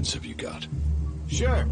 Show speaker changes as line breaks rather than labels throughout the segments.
goods have you got?
Sure.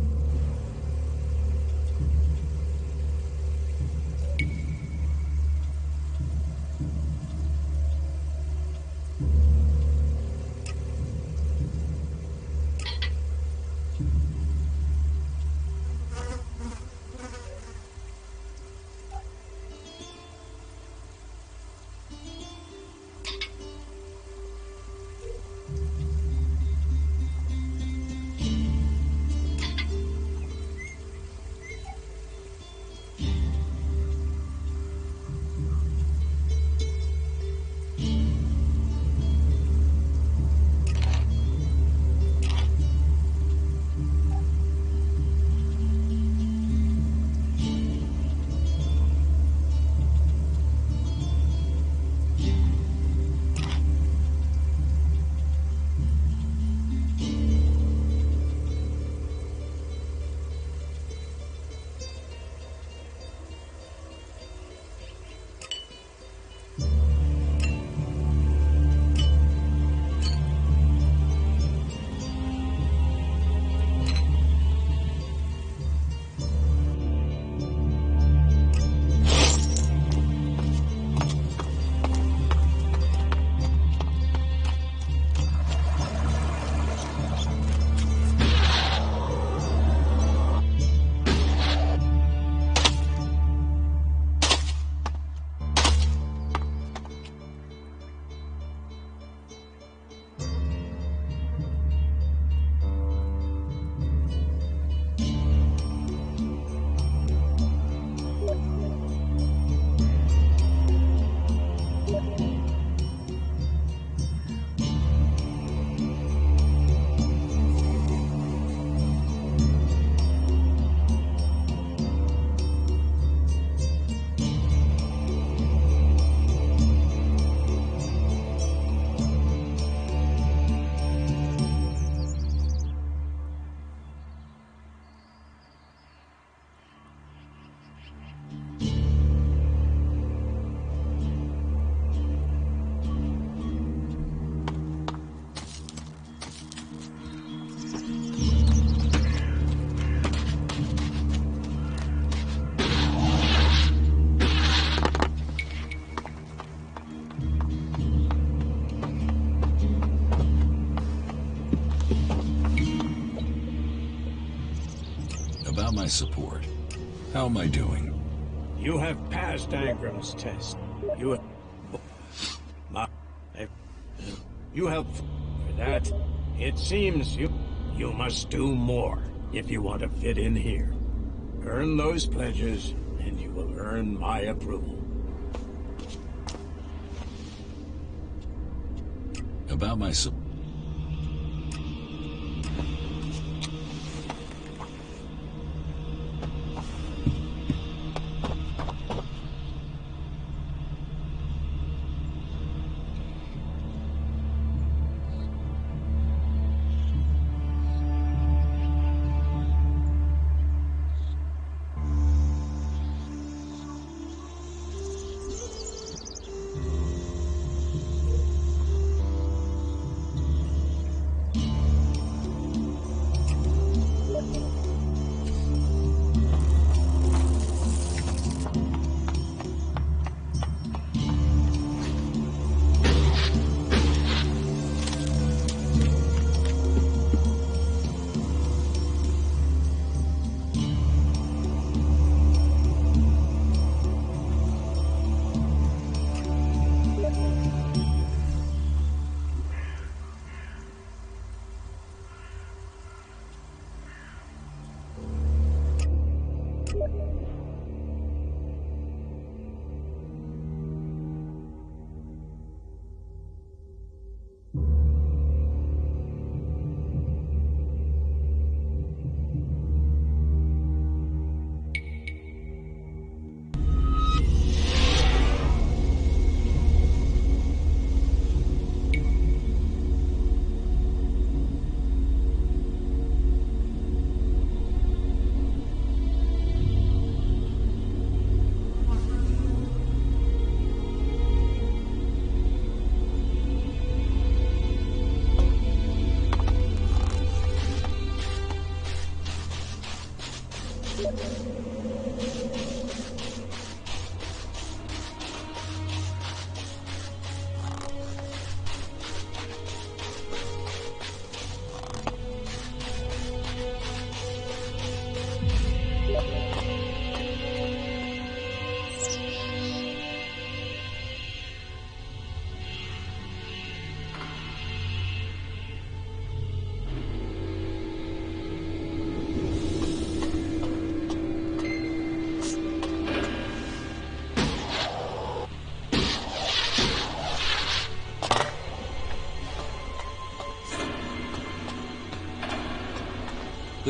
About my support. How am I doing?
You have passed Angram's test. You helped for that. It seems you must do more if you want to fit in here. Earn those pledges, and you will earn my approval.
About my support.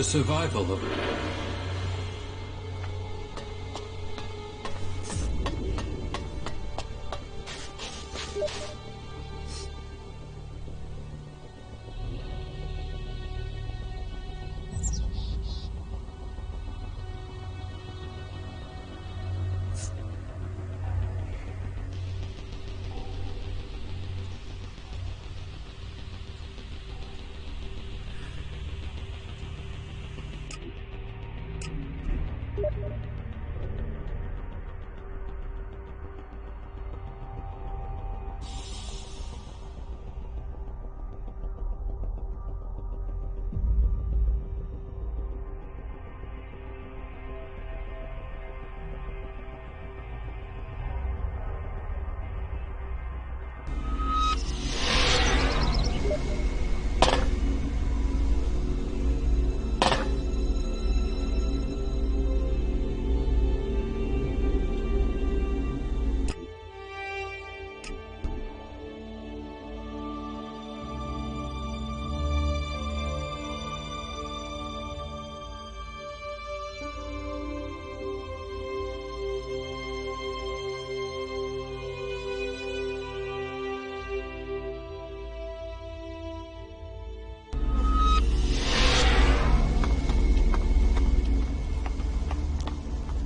The survival of...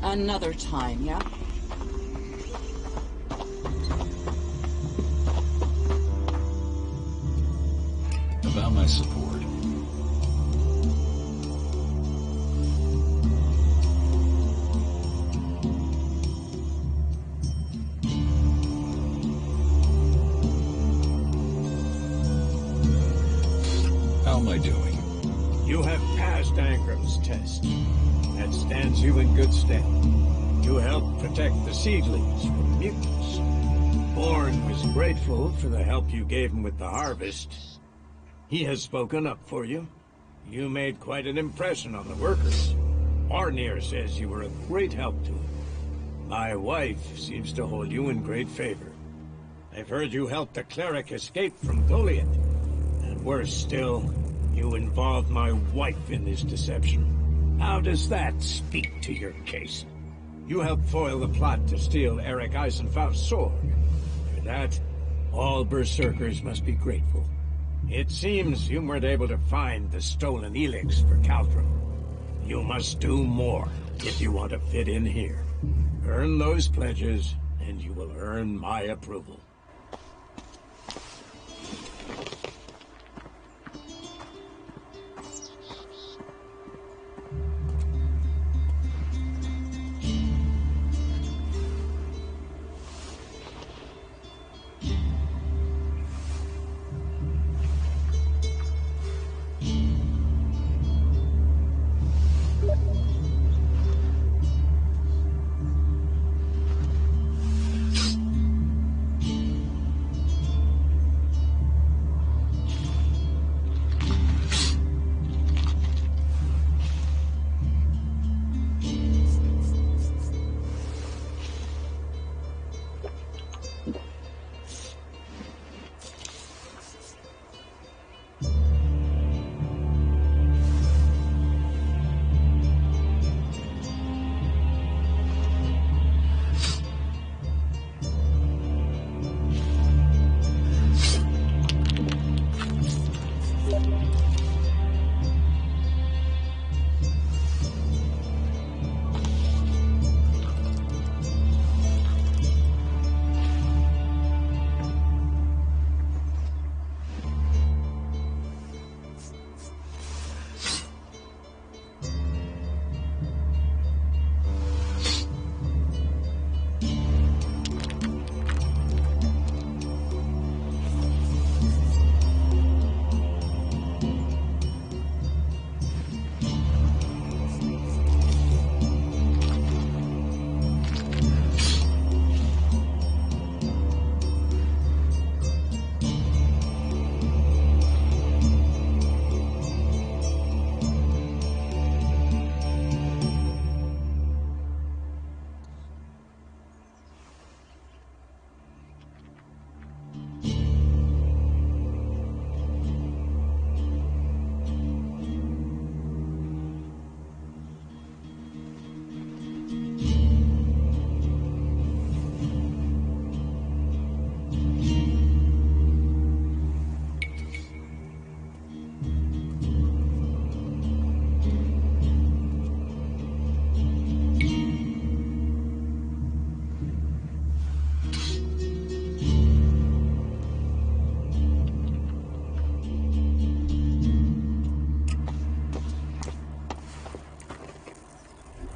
Another time, yeah?
About my support. How am I doing?
You have passed Angram's test. That stands you in good stead. You helped protect the seedlings from mutants. Bourne was grateful for the help you gave him with the harvest. He has spoken up for you. You made quite an impression on the workers. Arnir says you were a great help to him. My wife seems to hold you in great favor. I've heard you helped a cleric escape from Goliath. And worse still, you involved my wife in this deception. How does that speak to your case? You helped foil the plot to steal Eric Eisenfaust's sword. For that, all Berserkers must be grateful. It seems you weren't able to find the stolen Elix for Caltrum. You must do more if you want to fit in here. Earn those pledges, and you will earn my approval.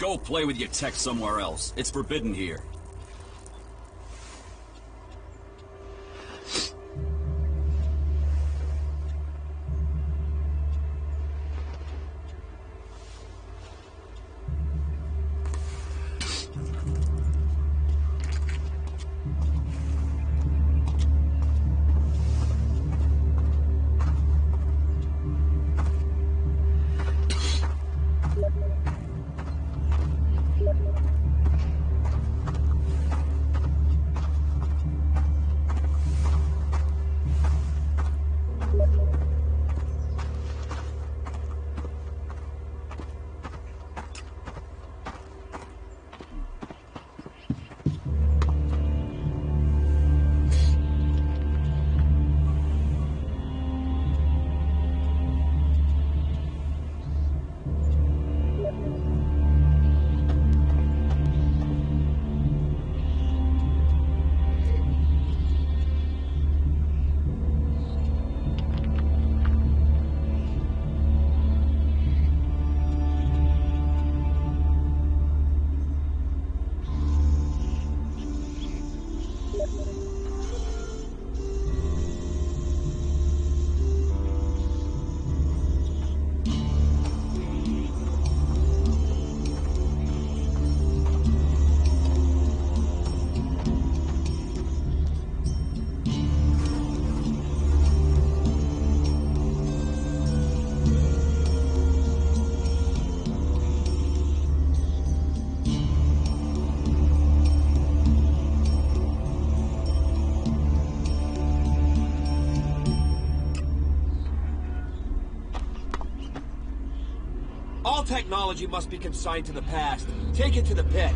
Go play with your tech somewhere else. It's forbidden here.
All technology must be consigned to the past. Take it to the pit.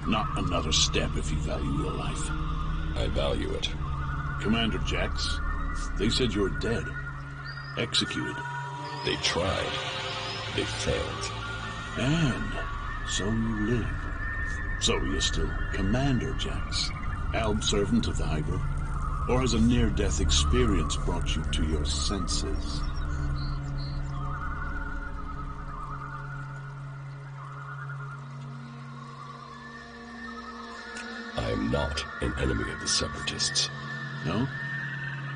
Not another step if you value your life.
I value it.
Commander Jax, they said you were dead. Executed.
They tried. They failed.
And so you live. So you're still Commander Jax, Alb servant of the Hydra? Or has a near-death experience brought you to your senses?
I am not an enemy of the Separatists.
No?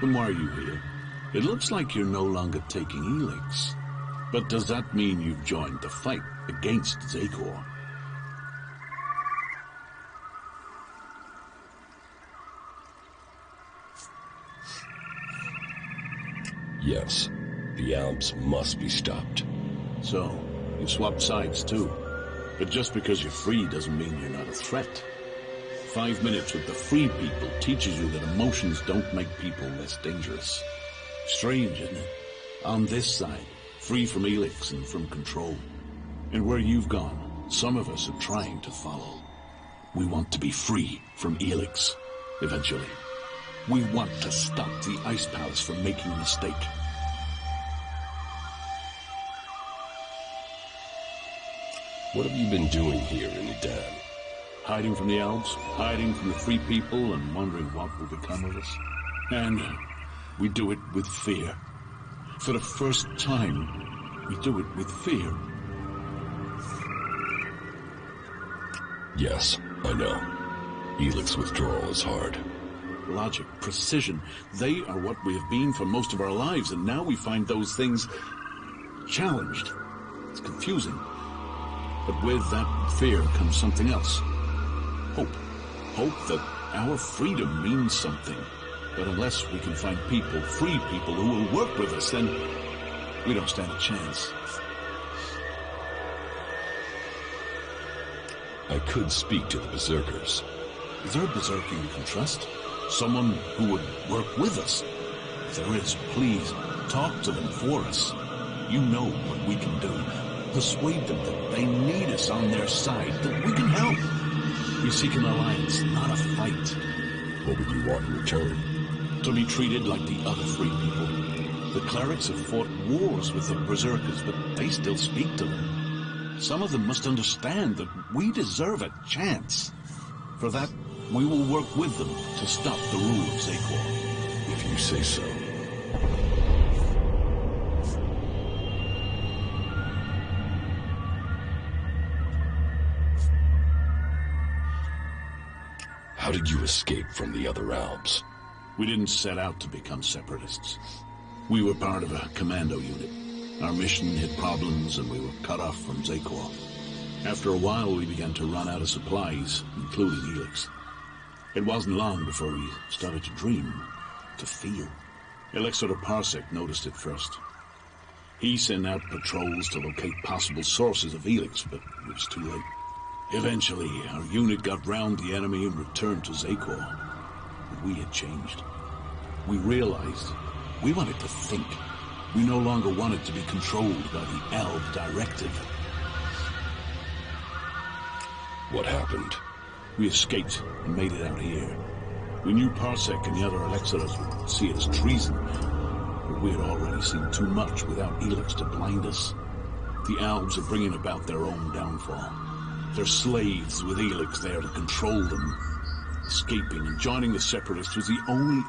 Then why are you here? It looks like you're no longer taking Helix. But does that mean you've joined the fight against Zakor?
Yes, the Albs must be stopped.
So, you've swapped sides too. But just because you're free doesn't mean you're not a threat. 5 minutes with the free people teaches you that emotions don't make people less dangerous. Strange, isn't it? On this side, free from Helix and from control. And where you've gone, some of us are trying to follow. We want to be free from Helix, eventually. We want to stop the Ice Palace from making a mistake.
What have you been doing here in Edan?
Hiding from the elves, hiding from the free people, and wondering what will become of us. And we do it with fear. For the first time, we do it with fear.
Yes, I know. Helix withdrawal is hard.
Logic, precision, they are what we have been for most of our lives, and now we find those things challenged. It's confusing. But with that fear comes something else. Hope. Hope that our freedom means something. But unless we can find people, free people, who will work with us, then we don't stand a chance.
I could speak to the Berserkers.
Is there a Berserker you can trust? Someone who would work with us? If there is, please, talk to them for us. You know what we can do. Persuade them that they need us on their side, that we can help. We seek an alliance, not a fight.
What would you want in return?
To be treated like the other free people. The clerics have fought wars with the Berserkers, but they still speak to them. Some of them must understand that we deserve a chance. For that, we will work with them to stop the rule of Zakor.
If you say so. How did you escape from the other Albs?
We didn't set out to become separatists. We were part of a commando unit. Our mission hit problems and we were cut off from Zakor. After a while, we began to run out of supplies, including Helix. It wasn't long before we started to dream, to feel. Elixir Parsec noticed it first. He sent out patrols to locate possible sources of Helix, but it was too late. Eventually, our unit got round the enemy and returned to Zakor. But we had changed. We realized we wanted to think. We no longer wanted to be controlled by the Alb directive.
What happened?
We escaped and made it out here. We knew Parsec and the other Elixirers would see it as treason, but we had already seen too much without Helix to blind us. The Albs are bringing about their own downfall. They're slaves with Helix there to control them. Escaping and joining the Separatists was the only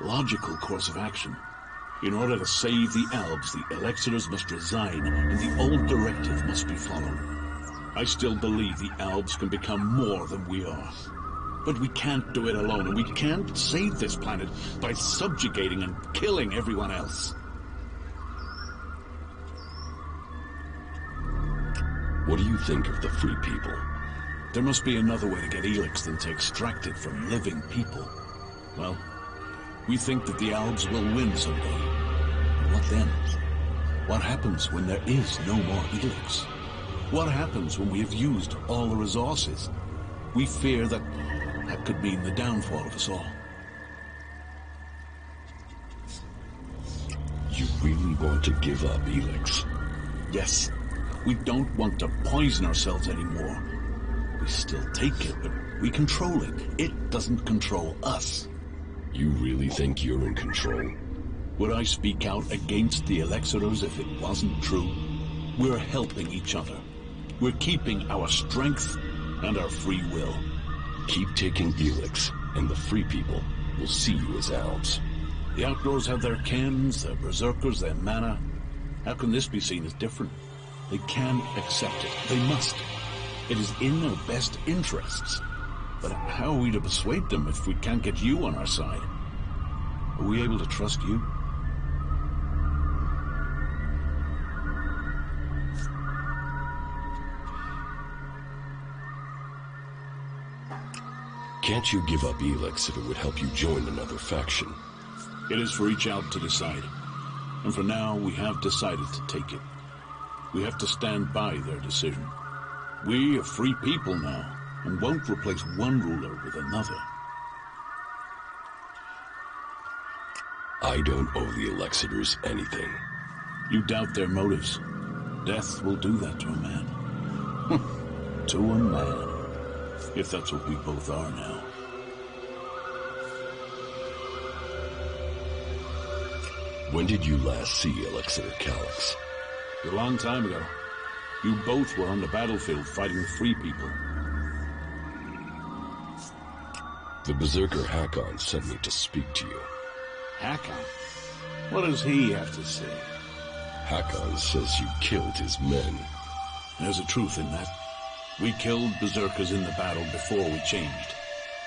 logical course of action. In order to save the Albs, the Elixirers must resign, and the old directive must be followed. I still believe the Albs can become more than we are. But we can't do it alone, and we can't save this planet by subjugating and killing everyone else.
What do you think of the free people?
There must be another way to get Helix than to extract it from living people. Well, we think that the Albs will win someday. And what then? What happens when there is no more Helix? What happens when we have used all the resources? We fear that that could mean the downfall of us all.
You really want to give up Helix?
Yes. We don't want to poison ourselves anymore. We still take it, but we control it. It doesn't control us.
You really think you're in control?
Would I speak out against the Elixirers if it wasn't true? We're helping each other. We're keeping our strength and our free will.
Keep taking Elix, and the free people will see you as Alps.
The Outlaws have their Kens, their Berserkers, their mana. How can this be seen as different? They can accept it. They must. It is in their best interests. But how are we to persuade them if we can't get you on our side? Are we able to trust you?
Can't you give up Elix if it would help you join another faction?
It is for each Alp to decide. And for now, we have decided to take it. We have to stand by their decision. We are free people now, and won't replace one ruler with another.
I don't owe the Elixitors anything.
You doubt their motives. Death will do that to a man. To a man. If that's what we both are now.
When did you last see Elixir Calyx?
A long time ago. You both were on the battlefield fighting the free people.
The Berserker Hakon sent me to speak to you.
Hakon? What does he have to say?
Hakon says you killed his men.
There's a truth in that. We killed Berserkers in the battle before we changed.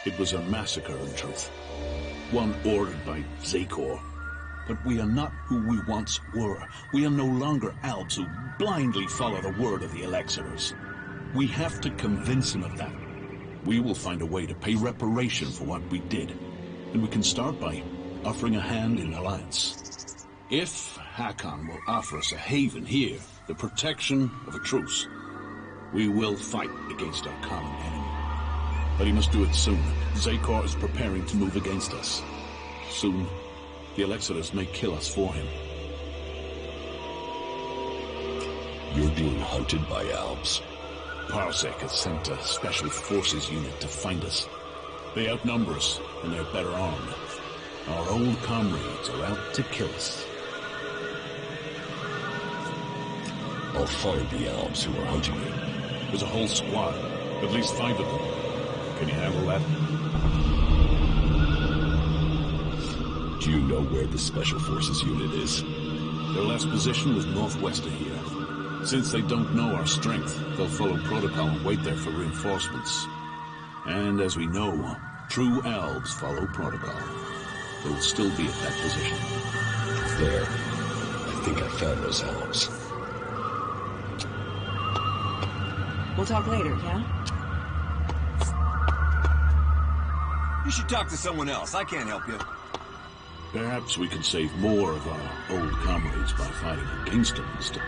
It was a massacre, in truth. One ordered by Zakor. But we are not who we once were. We are no longer Alps who blindly follow the word of the Elixirers. We have to convince them of that. We will find a way to pay reparation for what we did. And we can start by offering a hand in alliance. If Hakon will offer us a haven here, the protection of a truce, we will fight against our common enemy. But he must do it soon. Zakor is preparing to move against us. Soon, the Elixirers may kill us for him.
You're being hunted by Alps.
Parsec has sent a special forces unit to find us. They outnumber us, and they're better armed. Our old comrades are out to kill us.
I'll find the Alps who are hunting you.
There's a whole squad, at least 5 of them. Can you handle that?
Do you know where the Special Forces unit is?
Their last position was northwest of here. Since they don't know our strength, they'll follow protocol and wait there for reinforcements. And as we know, true elves follow protocol. They will still be at that position.
There. I think I found those Alps.
We'll talk later, yeah?
You should talk to someone else. I can't help you.
Perhaps we can save more of our old comrades by fighting against them instead.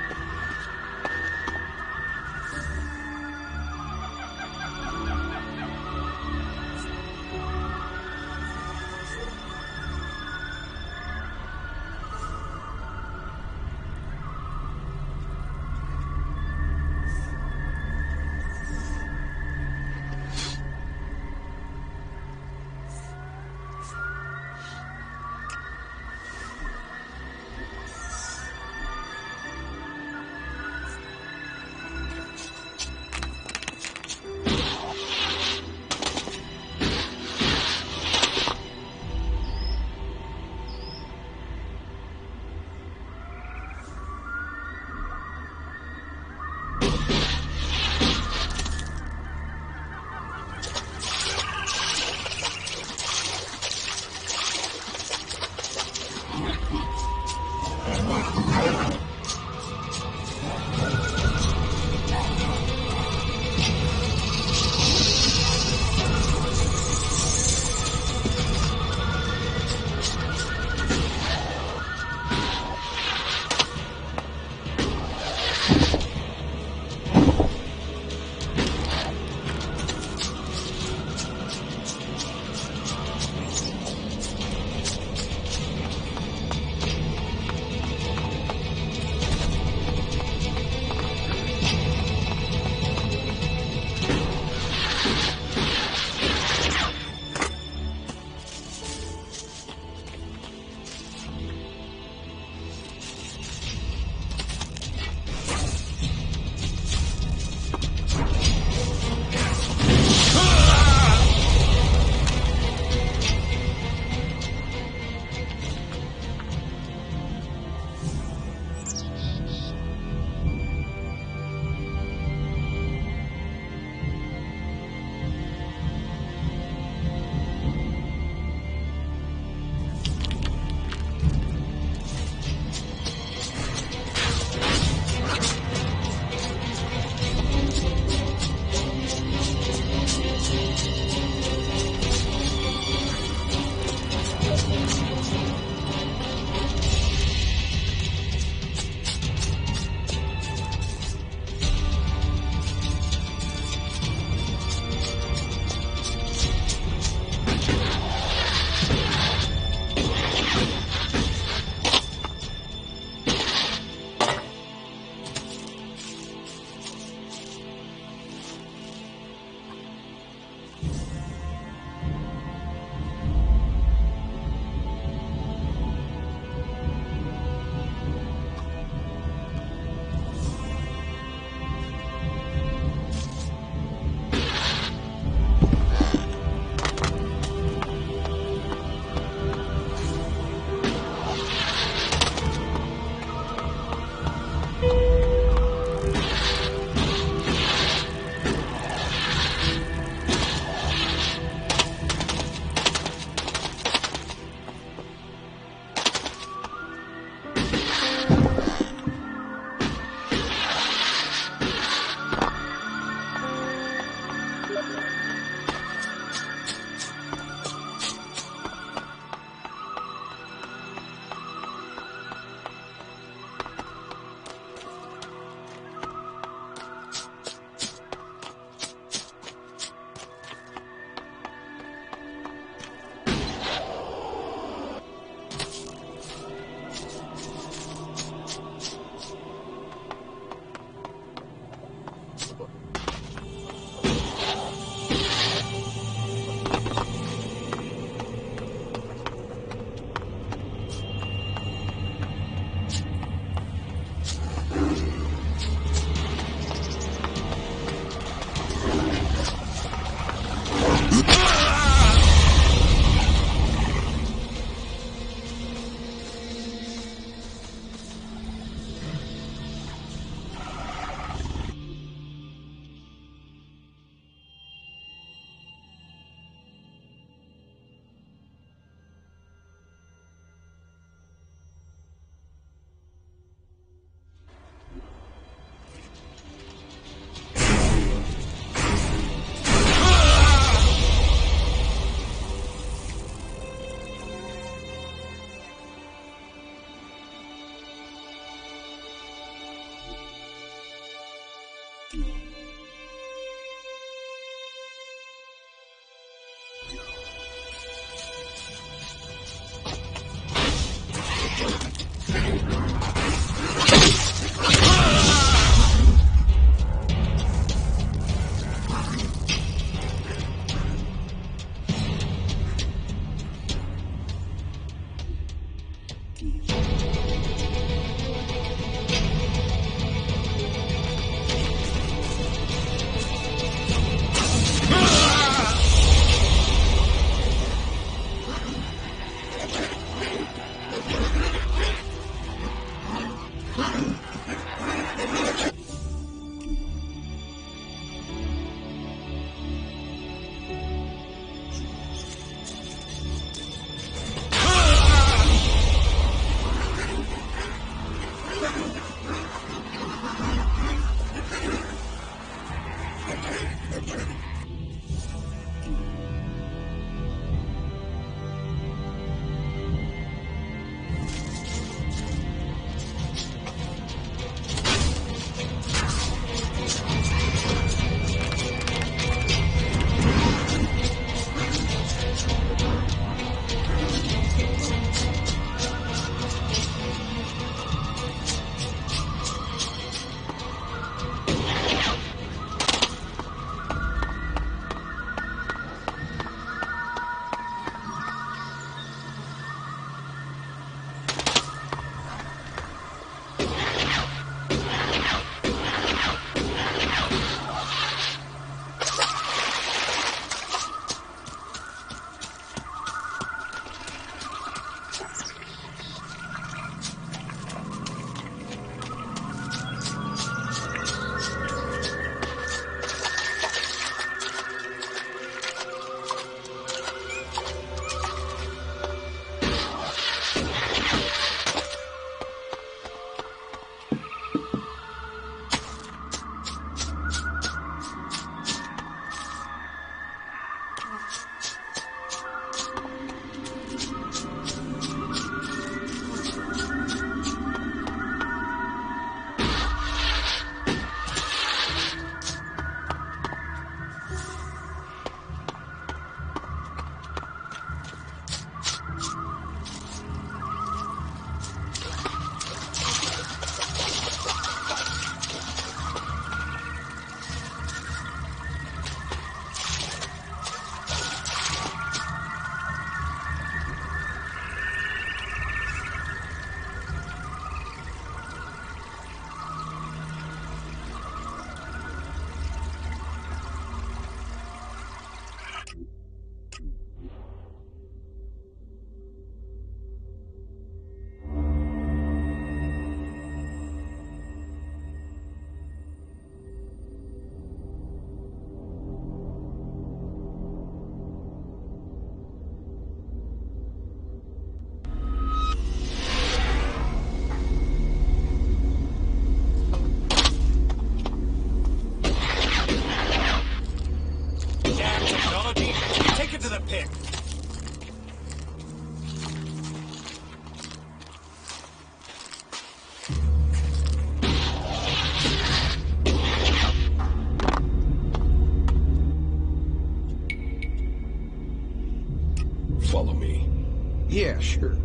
sure.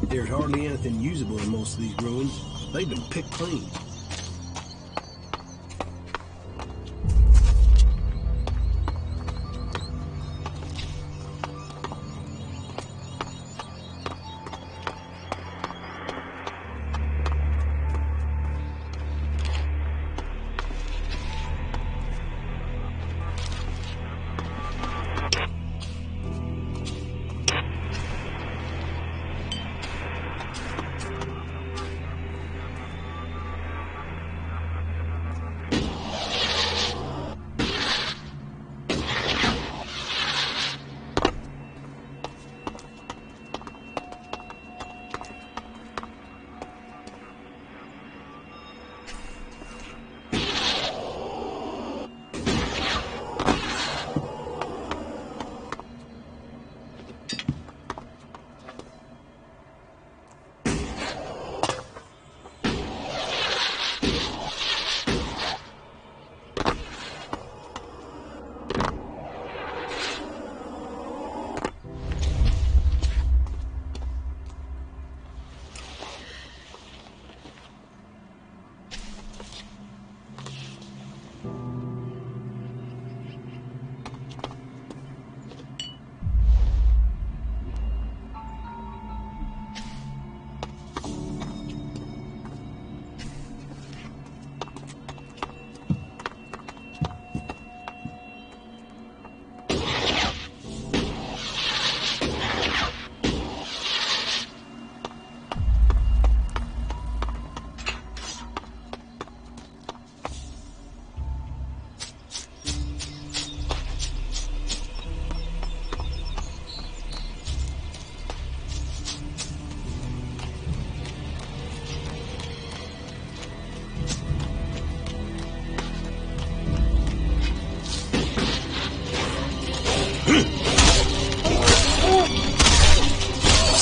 There's hardly anything usable in most of these ruins. They've been picked clean.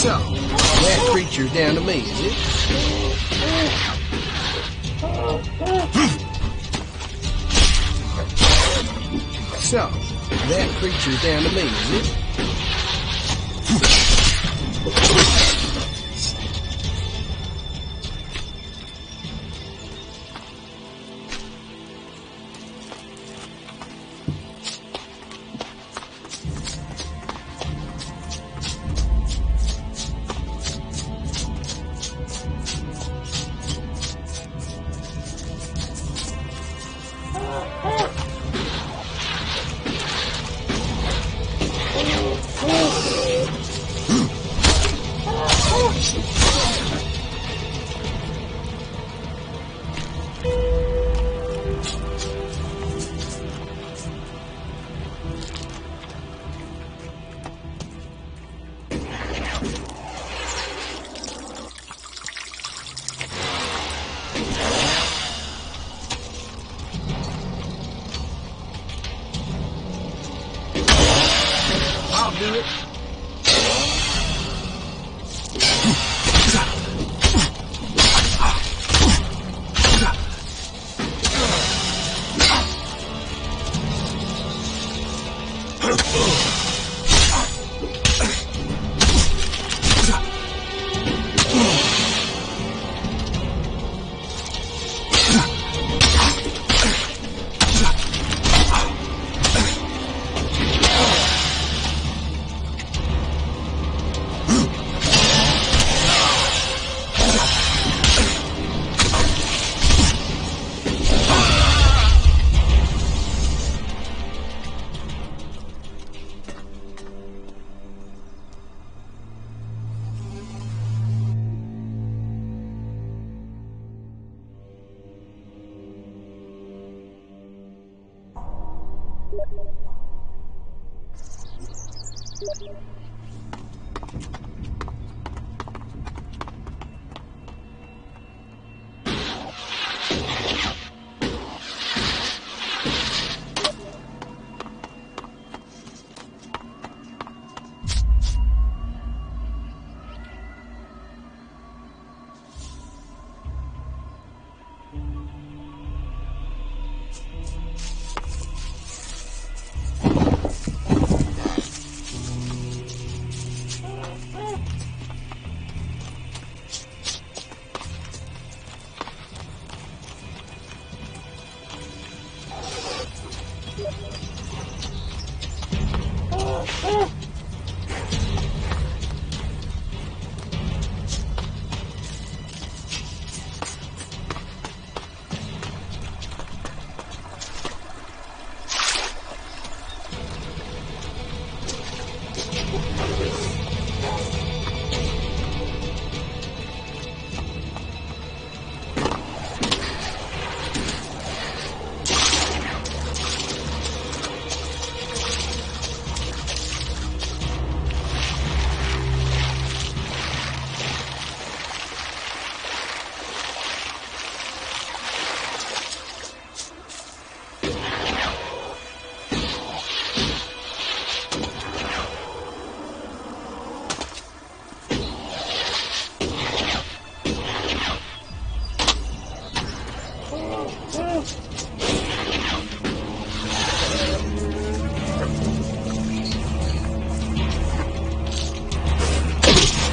So, that creature's down to me, is it? So, that creature's down to me, is it? I'll do it.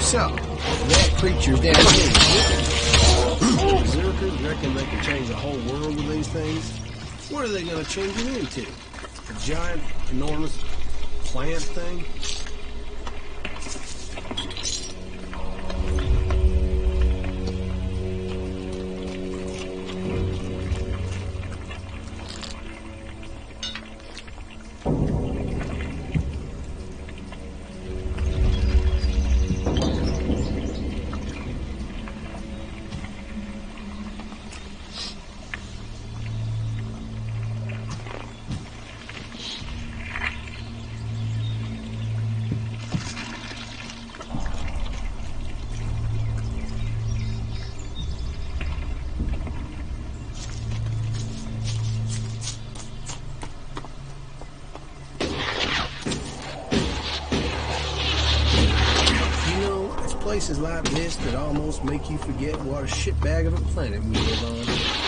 So, that creature down here. Berserkers reckon they can change the whole world with these things. What are they going to change it into? A giant, enormous plant thing? Places like this that almost make you forget what a shitbag of a planet we live on.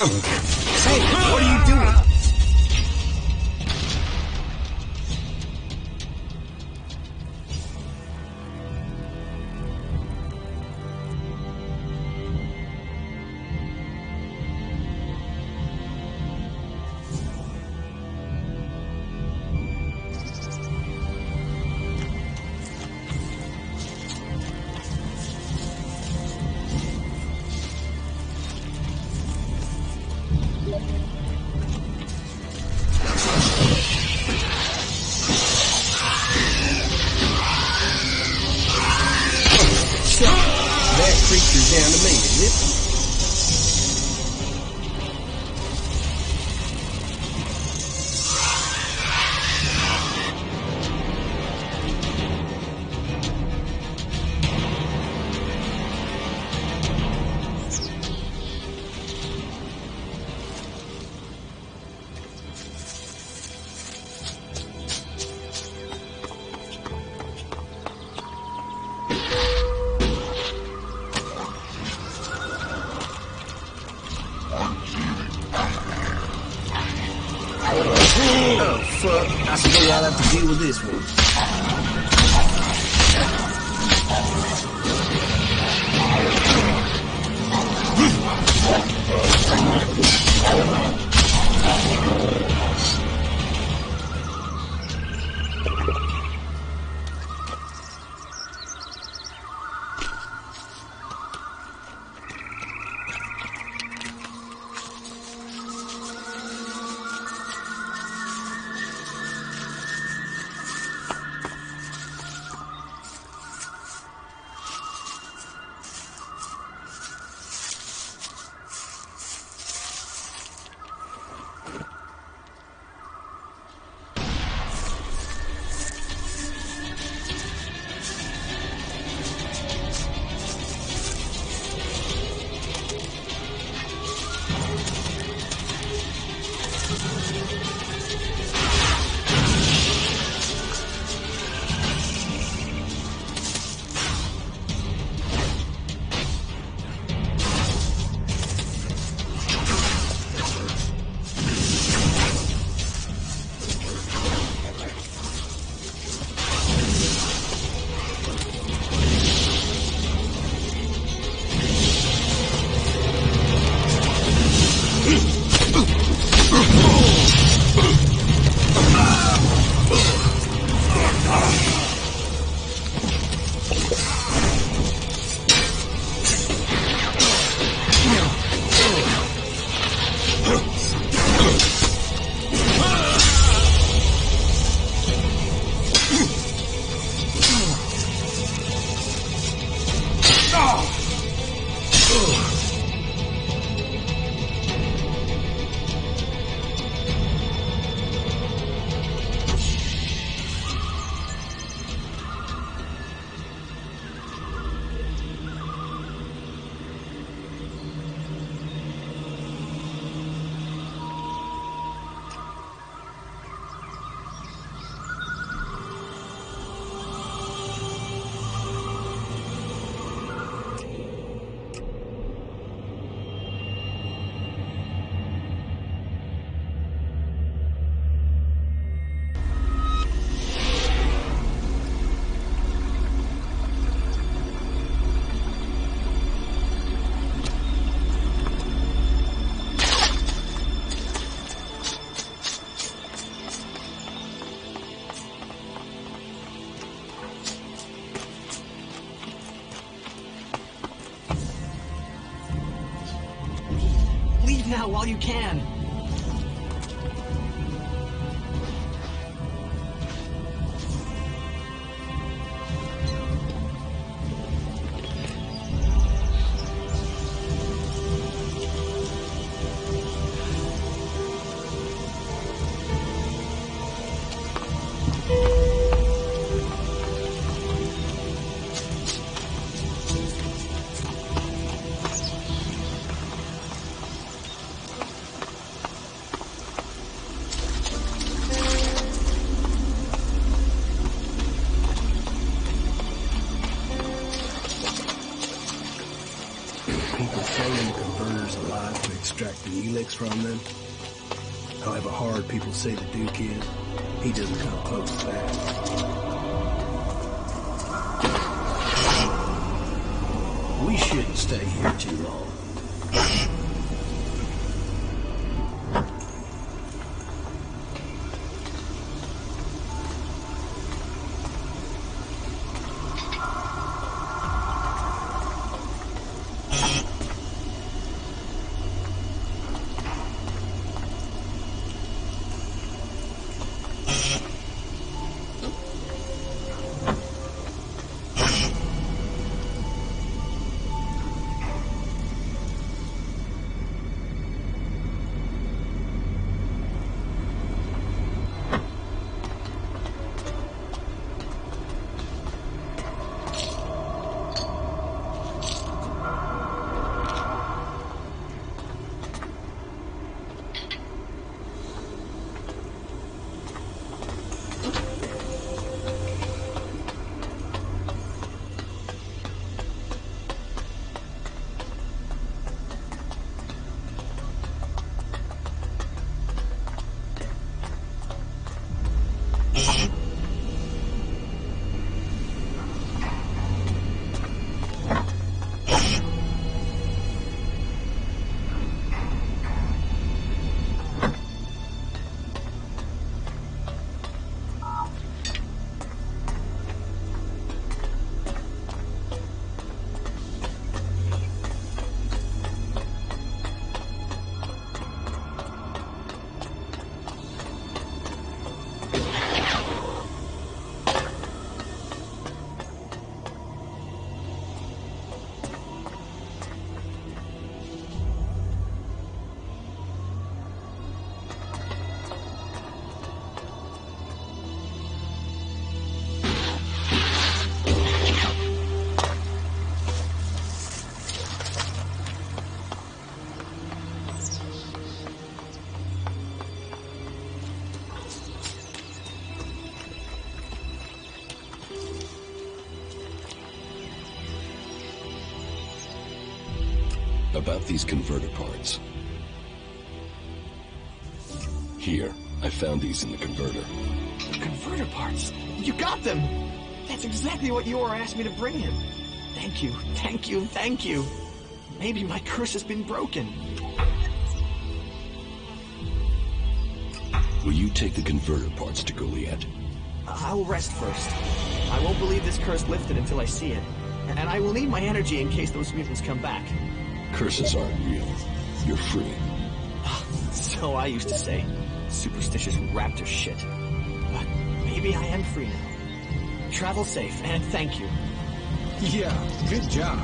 Hey, what are you doing? That creature's down to me, is it? Oh, fuck. I suppose I'll have to deal with this one.
now while you can.
helix from them. However hard people say the Duke is, he doesn't come close to that. We shouldn't stay here too long.
About these converter parts. Here, I found these in the converter.
Converter parts. You got them. That's exactly what Yor asked me to bring him. Thank you, thank you, thank you. Maybe my curse has been broken.
Will you take the converter parts to Goliath?
I will rest first. I won't believe this curse lifted until I see it. And I will need my energy in case those mutants come back.
Curses aren't real. You're free.
So I used to say. Superstitious raptor shit. But maybe I am free now. Travel safe, and thank you.
Yeah, good job.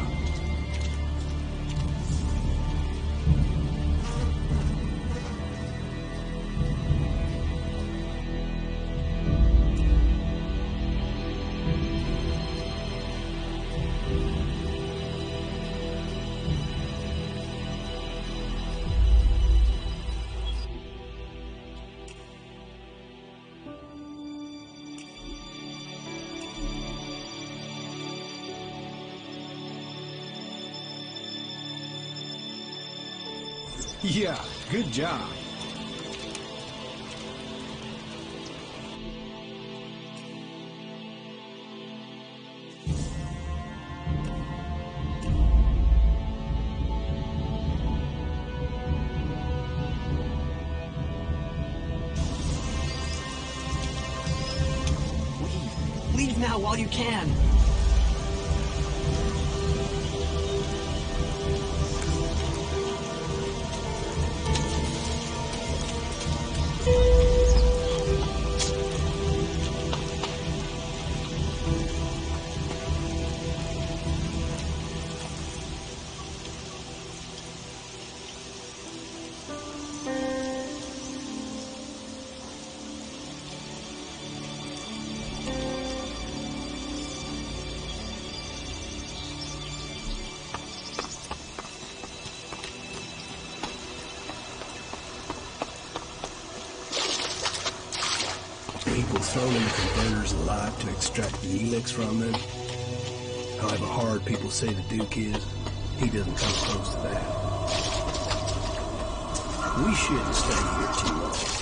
Yeah, good job.
Leave now while you can. People thrown in the converters alive to extract the helix from them. However hard people say the Duke is, he doesn't come close to that.
We shouldn't stay here too long.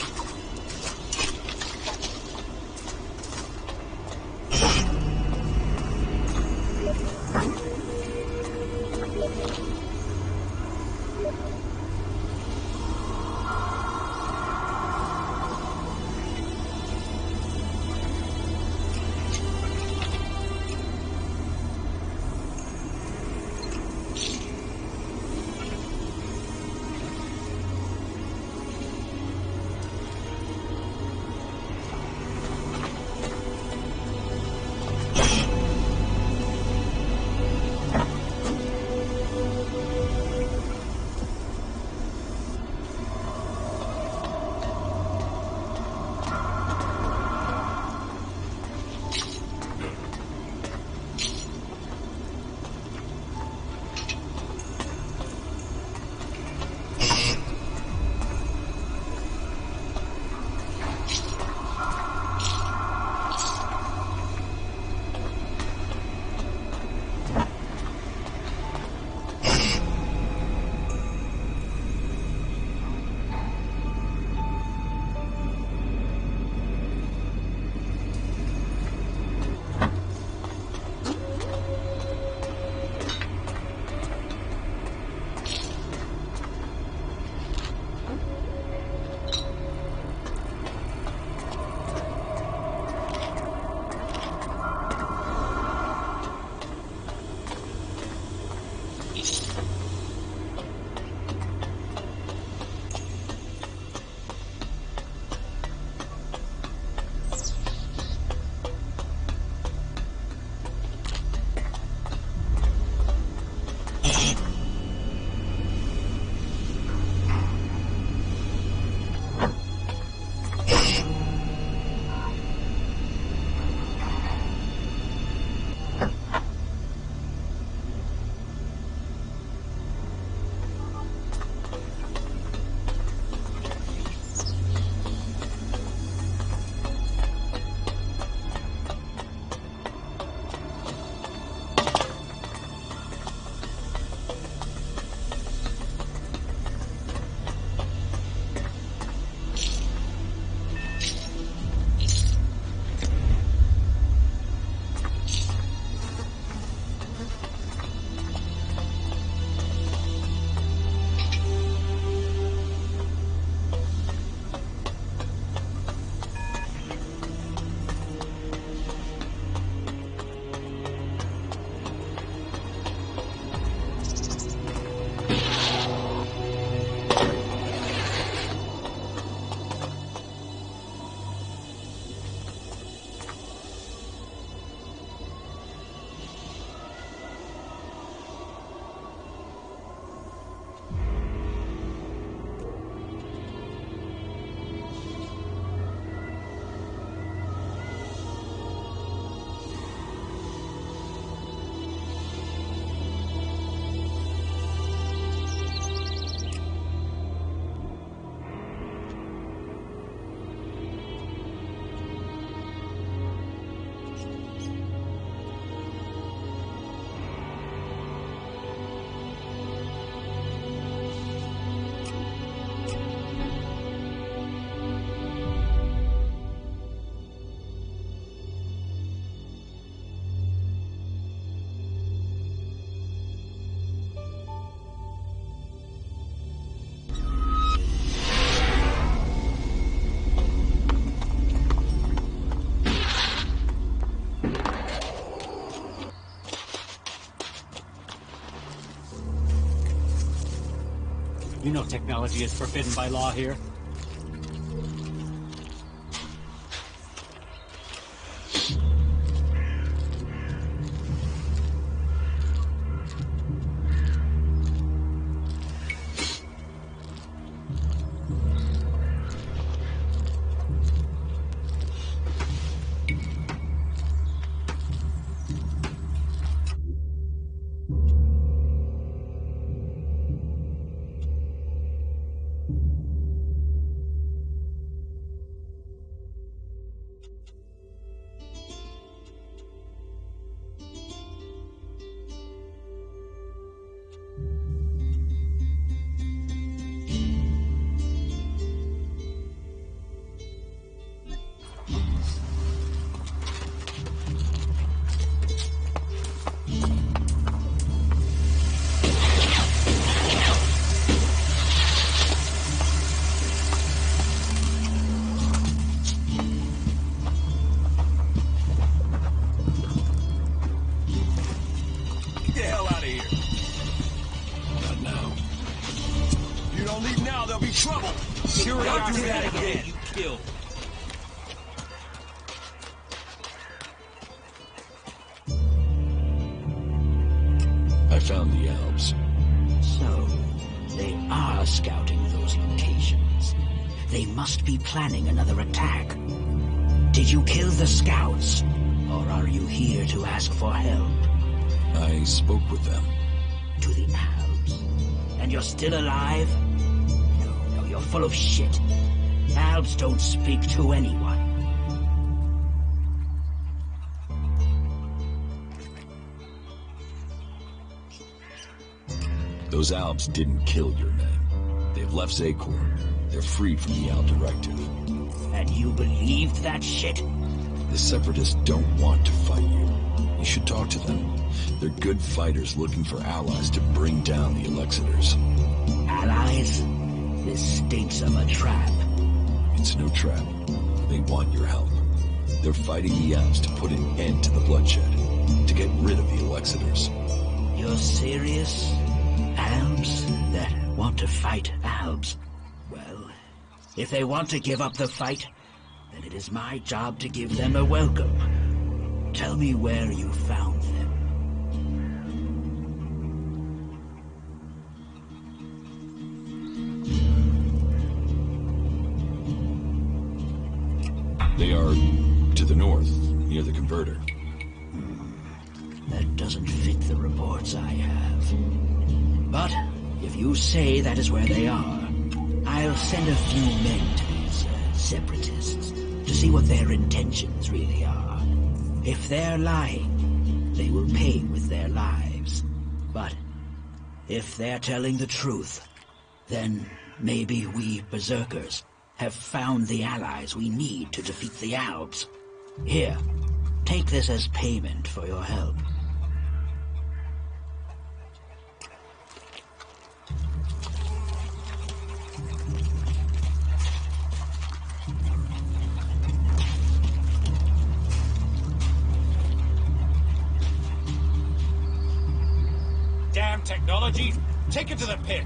You know technology is forbidden by law here.
trouble! Don't do that again, you kill.
I found the Alps.
So, they are scouting those locations. They must be planning another attack. Did you kill the scouts? Or are you here to ask for help?
I spoke with them.
To the Alps? And you're still alive? No, you're full of shit. Alps don't speak to anyone.
Those Alps didn't kill your men. They've left Zakor. They're free from the Alp Directive.
And you believed that shit?
The Separatists don't want to fight you. You should talk to them. They're good fighters looking for allies to bring down the Elexitors.
Allies? This stinks of a trap.
It's no trap. They want your help. They're fighting the Alps to put an end to the bloodshed, to get rid of the Elexitors.
You're serious? Alps that want to fight Alps? Well, if they want to give up the fight, then it is my job to give them a welcome. Tell me where you found them.
They are to the north, near the converter.
That doesn't fit the reports I have. But if you say that is where they are, I'll send a few men to these separatists to see what their intentions really are. If they're lying, they will pay with their lives. But if they're telling the truth, then maybe we berserkers have found the allies we need to defeat the Alps. Here, take this as payment for your help.
Damn technology! Take it to the pit!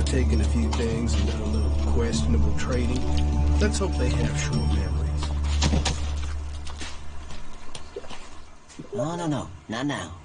Taken a few things and done a little questionable trading. Let's hope they have short memories.
No, not now.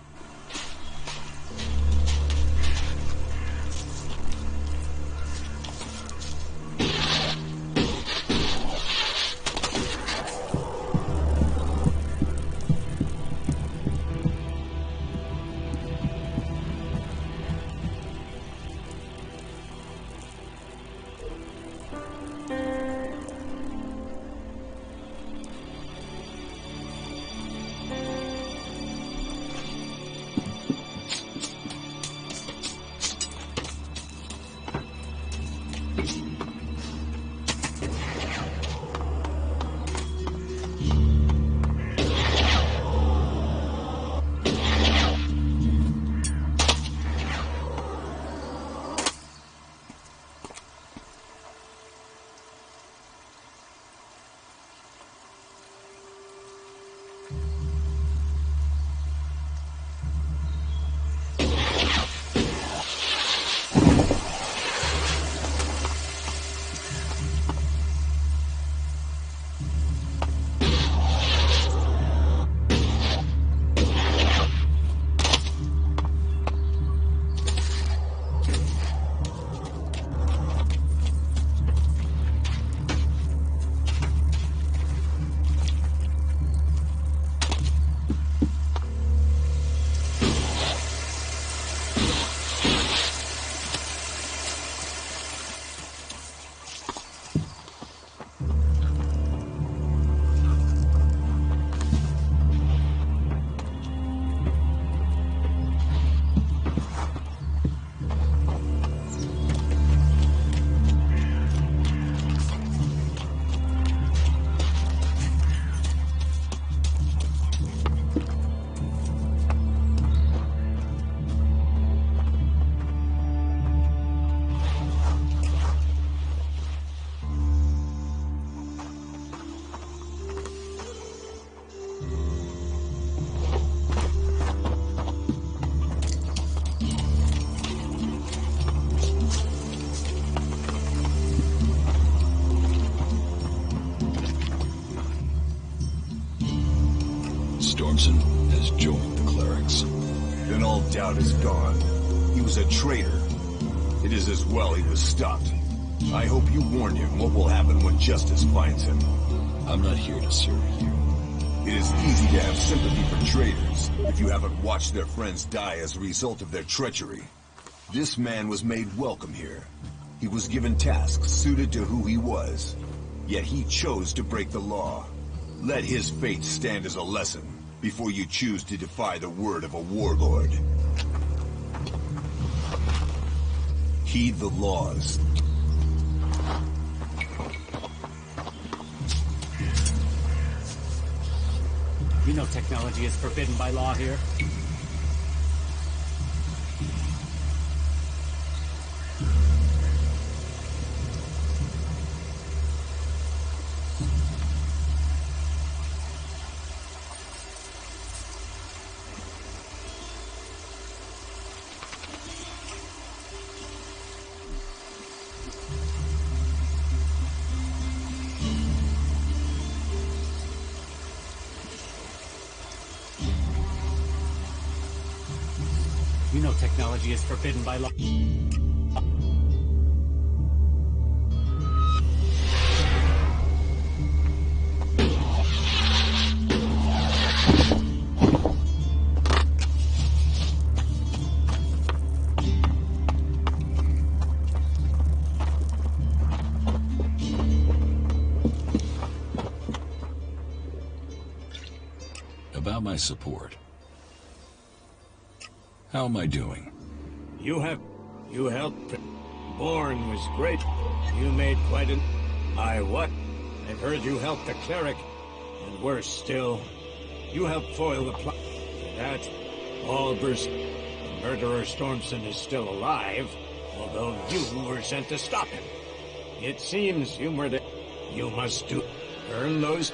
Stormson has joined the clerics.
Then all doubt is gone. He was a traitor. It is as well he was stopped. I hope you warned him what will happen when justice finds him.
I'm not here to serve you.
It is easy to have sympathy for traitors if you haven't watched their friends die as a result of their treachery. This man was made welcome here. He was given tasks suited to who he was. Yet he chose to break the law. Let his fate stand as a lesson before you choose to defy the word of a warlord. Heed the laws.
You know technology is forbidden by law here. You know technology is forbidden by law.
About my support. How am I doing?
You helped. Bourne was great. You made quite an... what? I've heard you helped the cleric. And worse still, you helped foil the plot. That, Albers, the murderer Stormson is still alive, although you were sent to stop him. It seems you murdered... You must earn those...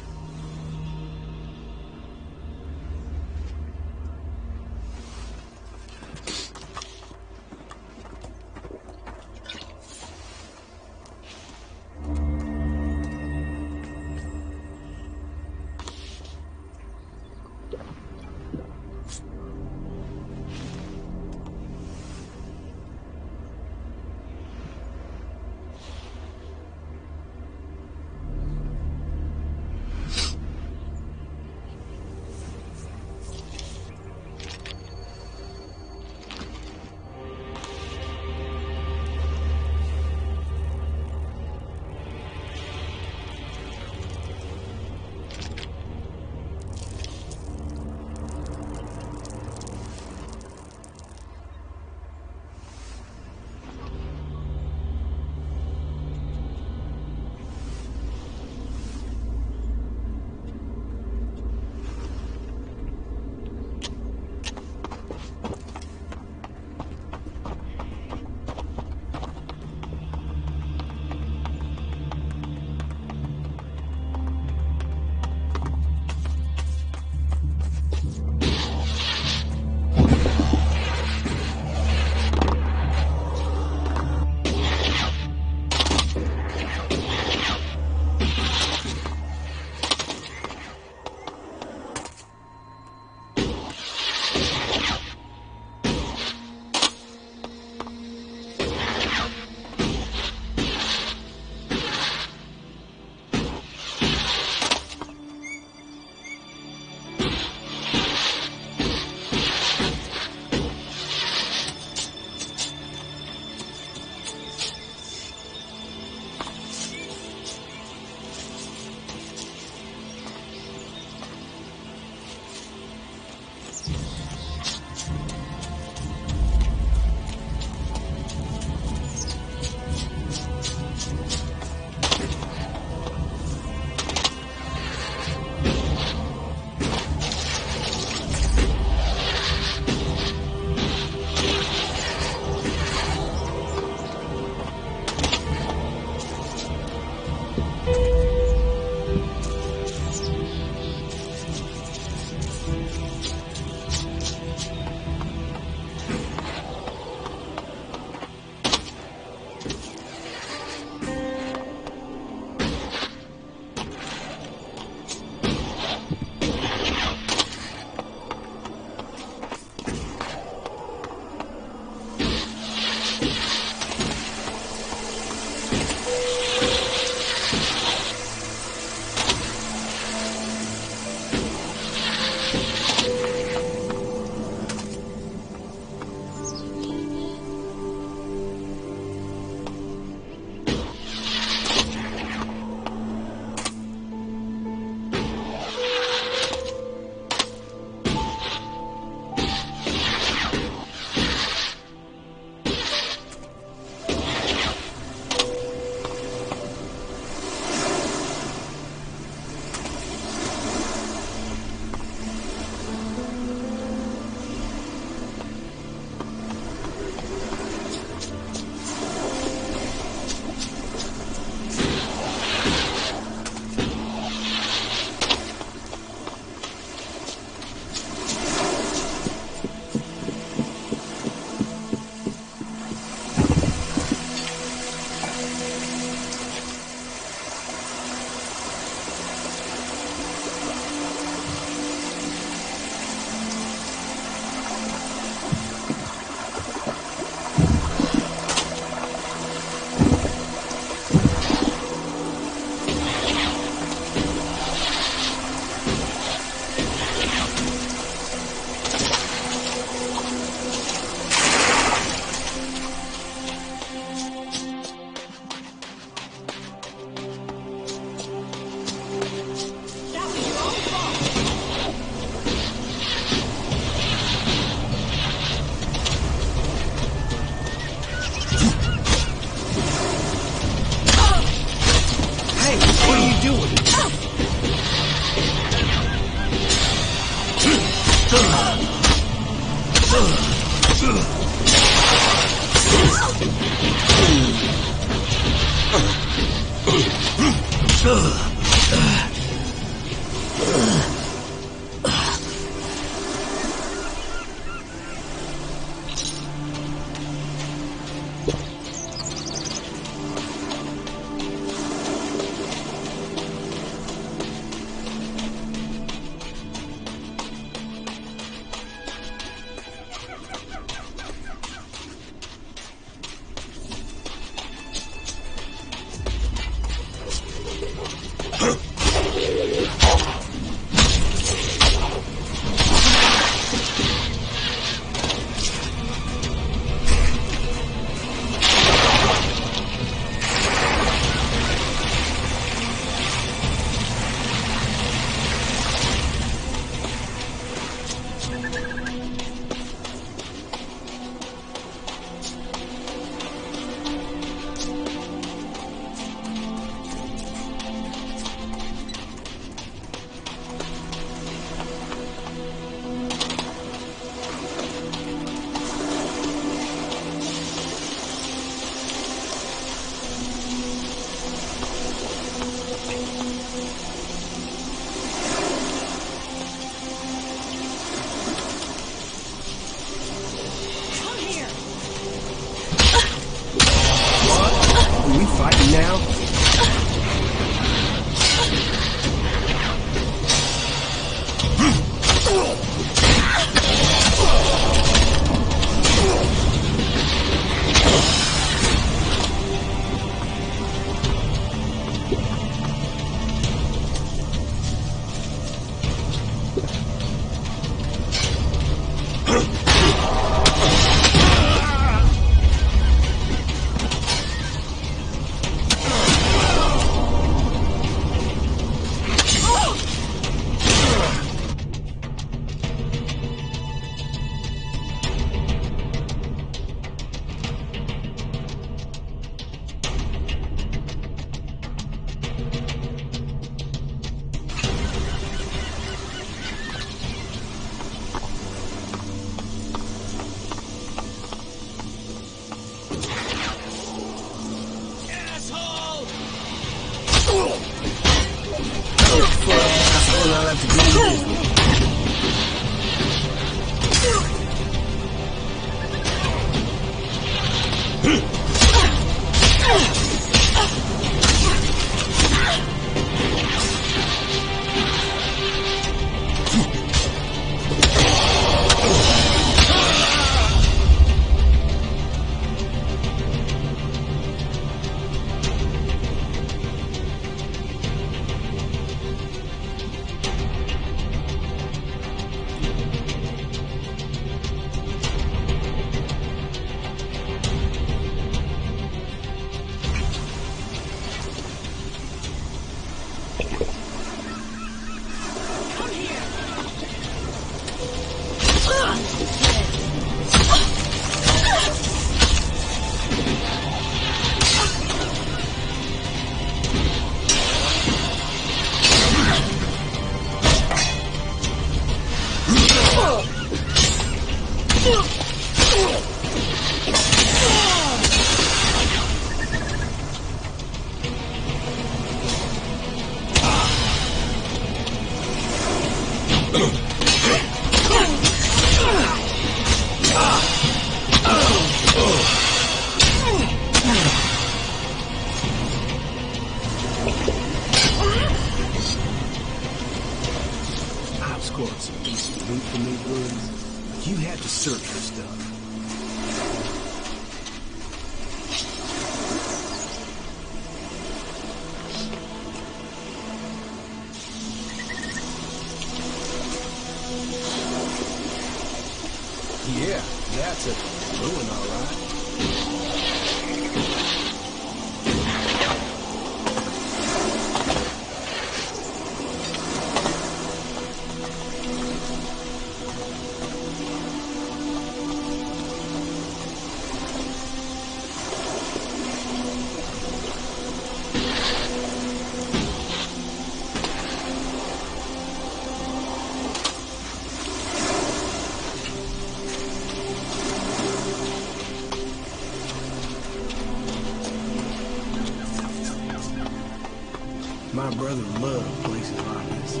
My brother loved places like this.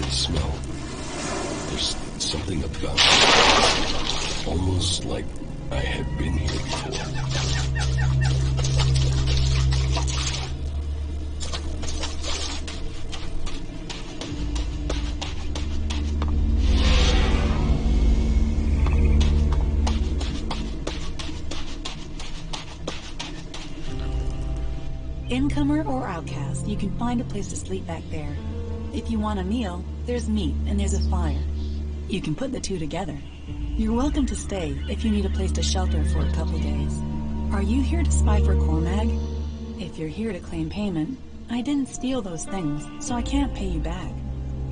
Smell. There's something about it. Almost like I had been here before.
Incomer or outcast, you can find a place to sleep back there. If you want a meal, there's meat and there's a fire. You can put the two together. You're welcome to stay if you need a place to shelter for a couple days. Are you here to spy for Cormag? If you're here to claim payment, I didn't steal those things, so I can't pay you back.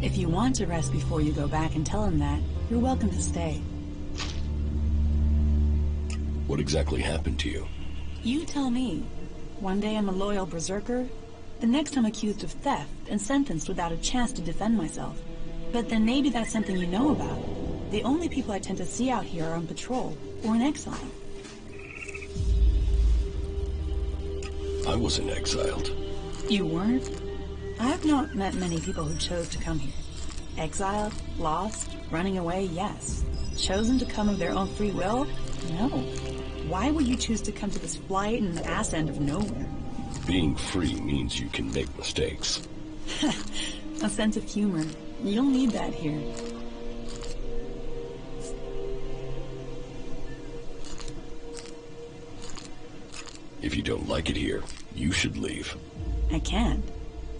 If you want to rest before you go back and tell him that, you're welcome to stay.
What exactly happened to you?
You tell me. One day I'm a loyal berserker, the next I'm accused of theft and sentenced without a chance to defend myself. But then maybe that's something you know about. The only people I tend to see out here are on patrol or in exile.
I wasn't exiled.
You weren't? I've not met many people who chose to come here. Exiled, lost, running away, yes. Chosen to come of their own free will? No. Why would you choose to come to this flight in the ass end of nowhere?
Being free means you can make mistakes.
A sense of humor. You'll need that here.
If you don't like it here, you should leave.
I can't.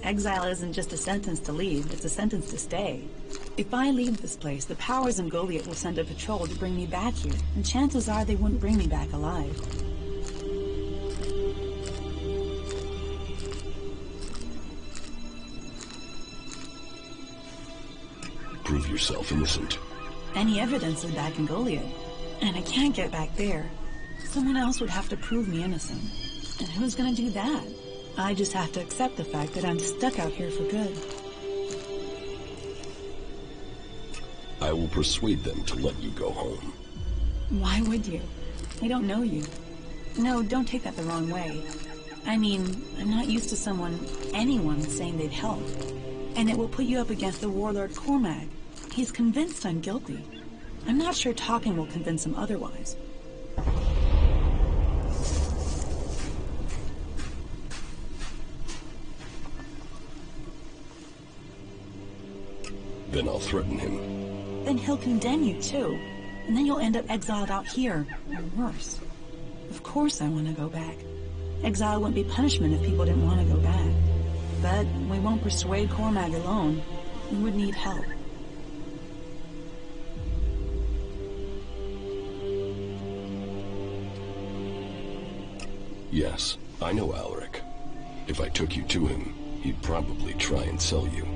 Exile isn't just a sentence to leave, it's a sentence to stay. If I leave this place, the powers in Goliath will send a patrol to bring me back here, and chances are they wouldn't bring me back alive.
Prove yourself innocent.
Any evidence is back in Goliath, and I can't get back there. Someone else would have to prove me innocent. And who's gonna do that? I just have to accept the fact that I'm stuck out here for good.
I will persuade them to let you go home.
Why would you? I don't know you. No, don't take that the wrong way. I mean, I'm not used to anyone saying they'd help. And it will put you up against the warlord Cormag. He's convinced I'm guilty. I'm not sure talking will convince him otherwise.
Then I'll threaten him.
Then he'll condemn you too. And then you'll end up exiled out here, or worse. Of course I want to go back. Exile wouldn't be punishment if people didn't want to go back. But we won't persuade Cormag alone. We would need help.
Yes, I know Alaric. If I took you to him, he'd probably try and sell you.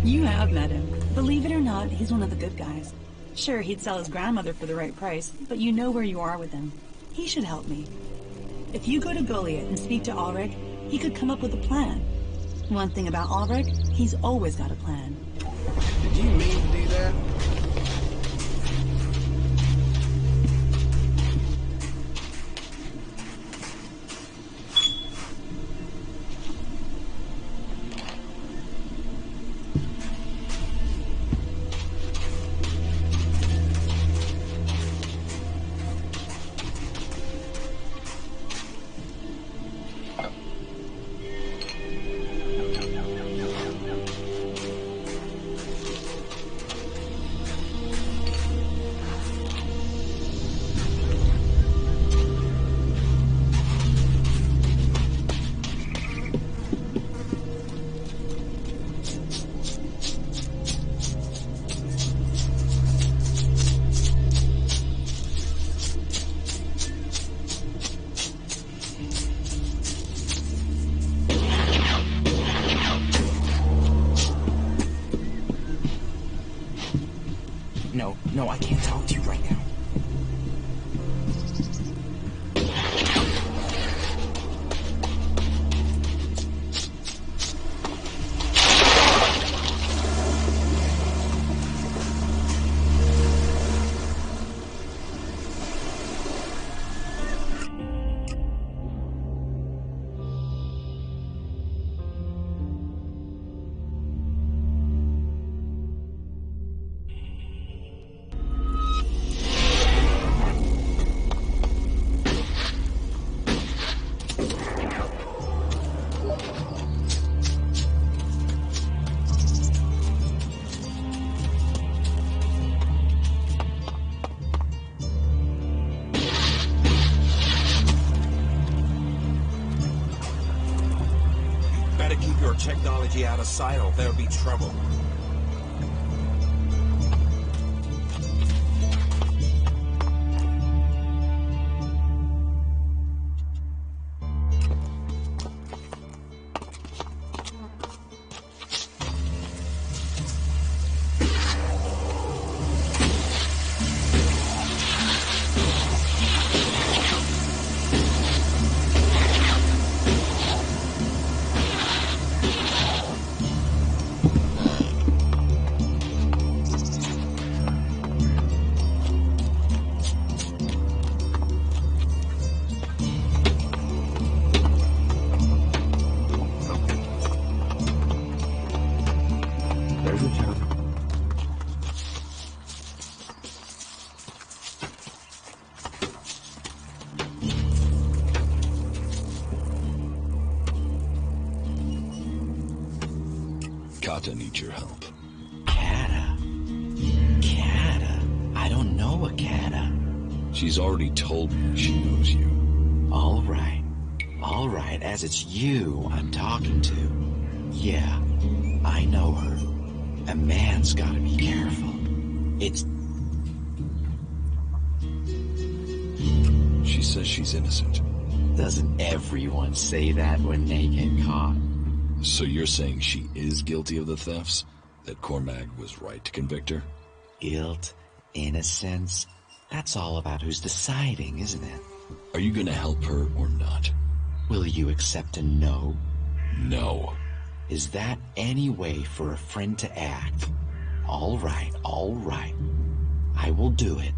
You have met him. Believe it or not, he's one of the good guys. Sure, he'd sell his grandmother for the right price, but you know where you are with him. He should help me. If you go to Goliath and speak to Ulrich, he could come up with a plan. One thing about Ulrich, he's always got a plan.
Did you mean to do that?
No, I can't talk to you right now.
Keep your technology out of sight or there'll be trouble.
Kata needs your help.
Kata? I don't know a Kata.
She's already told me she knows you.
All right, as it's you I'm talking to. Yeah, I know her. A man's gotta be careful.
She says she's innocent.
Doesn't everyone say that when they get caught?
So you're saying she is guilty of the thefts? That Cormac was right to convict her?
Guilt, innocence, that's all about who's deciding, isn't it?
Are you gonna help her or not?
Will you accept a no?
No.
Is that any way for a friend to act? All right. I will do it.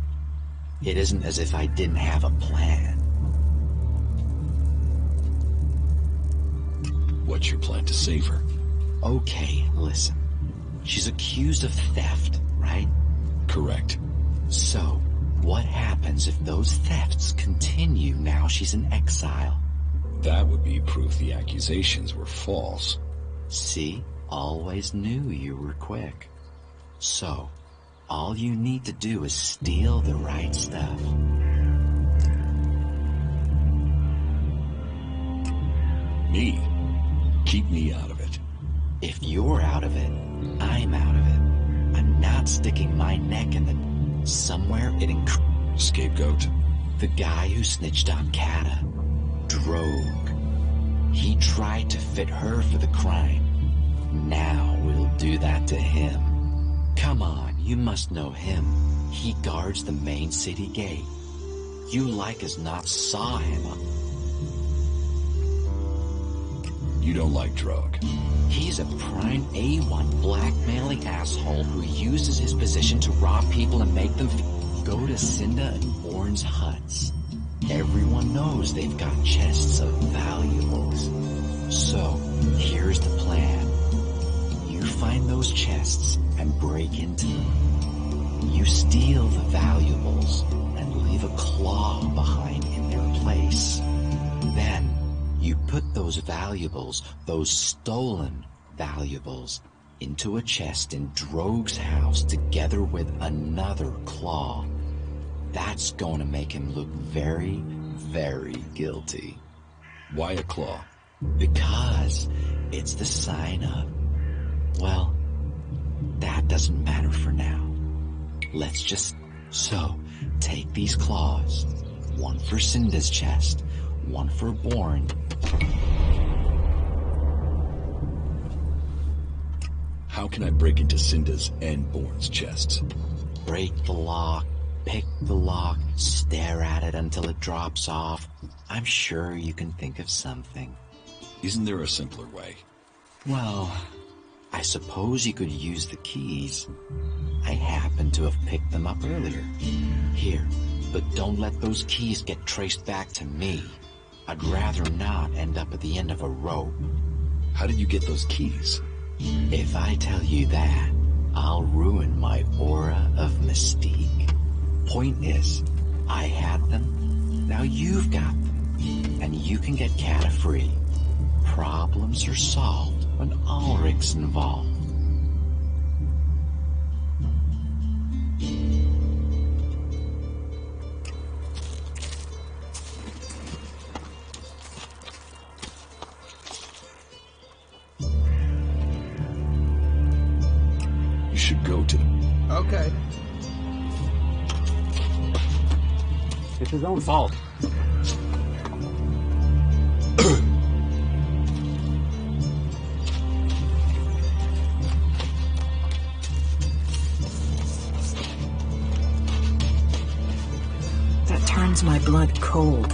It isn't as if I didn't have a plan.
What's your plan to save her?
Okay, listen. She's accused of theft, right?
Correct.
So, what happens if those thefts continue now she's in exile?
That would be proof the accusations were false.
See? Always knew you were quick. So, all you need to do is steal the right stuff.
Me? Keep me out of it.
If you're out of it, I'm out of it. I'm not sticking my neck in the... Somewhere it
Scapegoat?
The guy who snitched on Kata. Drogue. He tried to fit her for the crime. Now we'll do that to him. Come on, you must know him. He guards the main city gate. You like as not saw him.
You don't like Drogue.
He's a prime A1 blackmailing asshole who uses his position to rob people and make them go to Cinda and Bourne's huts. Everyone knows they've got chests of valuables. So, here's the plan. You find those chests and break into them. You steal the valuables and leave a claw behind in their place. Then, you put those valuables, those stolen valuables, into a chest in Drogue's house together with another claw. That's going to make him look very, very guilty.
Why a claw?
Because it's the sign of... Well, that doesn't matter for now. Let's just... So, take these claws. One for Cinda's chest, one for Bourne.
How can I break into Cinda's and Bourne's chests?
Break the lock, pick the lock, stare at it until it drops off. I'm sure you can think of something.
Isn't there a simpler way?
Well, I suppose you could use the keys. I happen to have picked them up earlier. Here, but don't let those keys get traced back to me. I'd rather not end up at the end of a rope.
How did you get those keys?
If I tell you that, I'll ruin my aura of mystique. Point is, I had them, now you've got them, and you can get Kata free. Problems are solved when Ulrich's involved.
You should go to them.
Okay.
It's his own fault.
That turns my blood cold.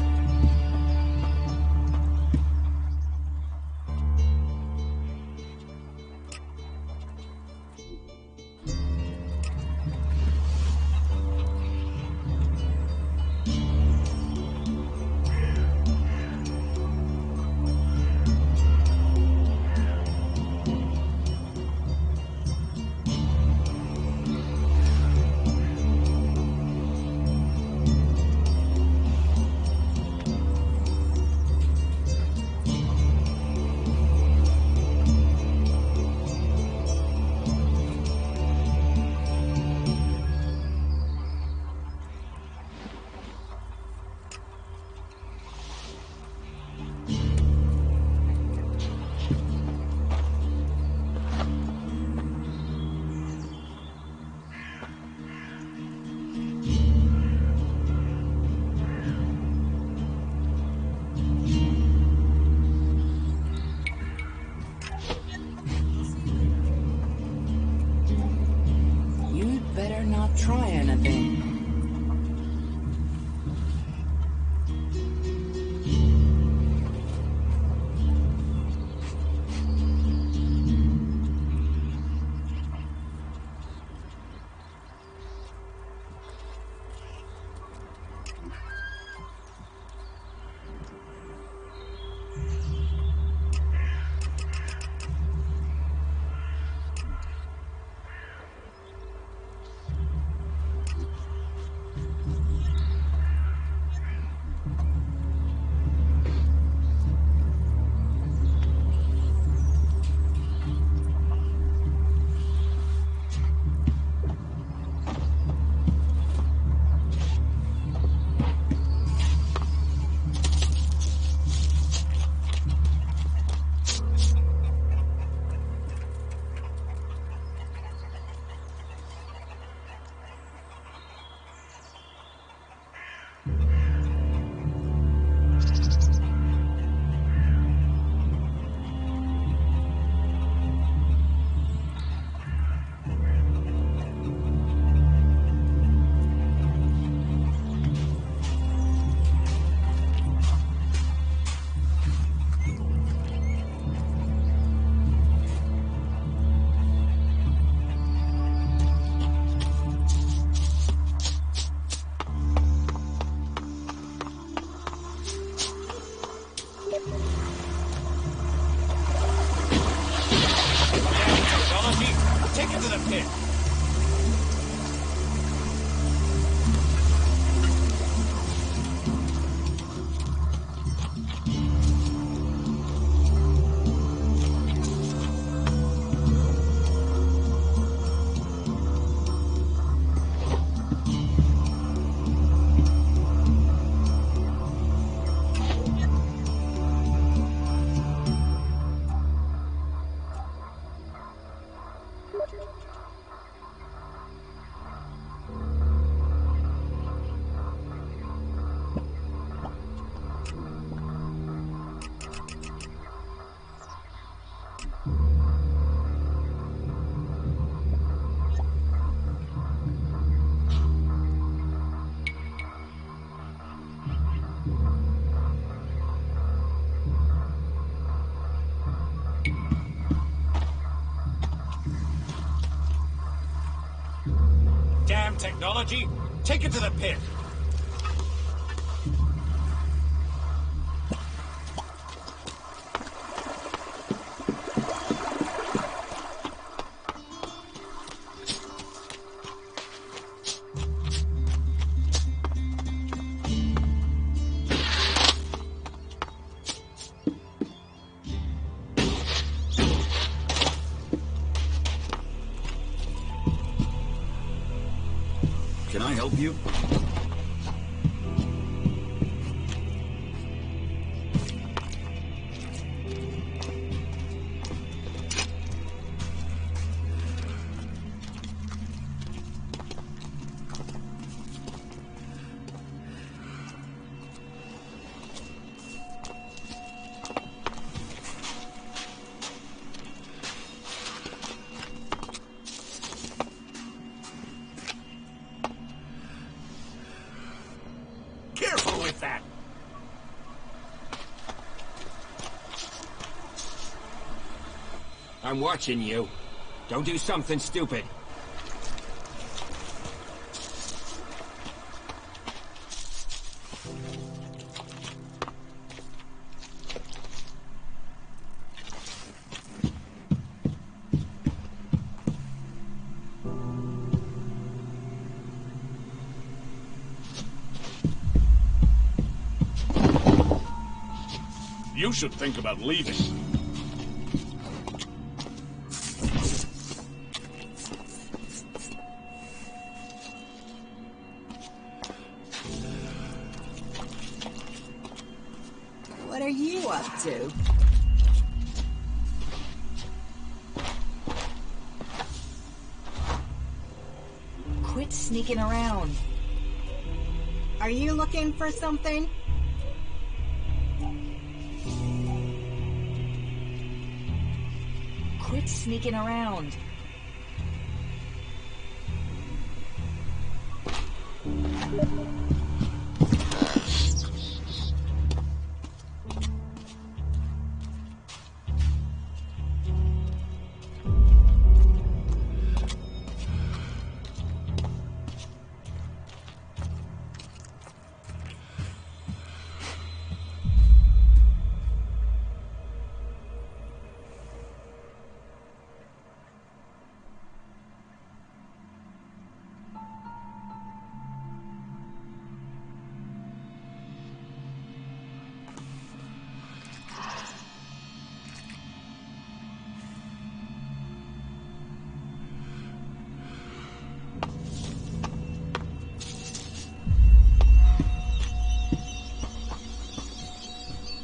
Try anything.
Take it to the pit. damn technology? Take it to the pit.
Can I help you?
Careful with that. I'm watching you. Don't do something stupid.
You should think about leaving.
What are you up to? Quit sneaking around. Are you looking for something? Quit sneaking around.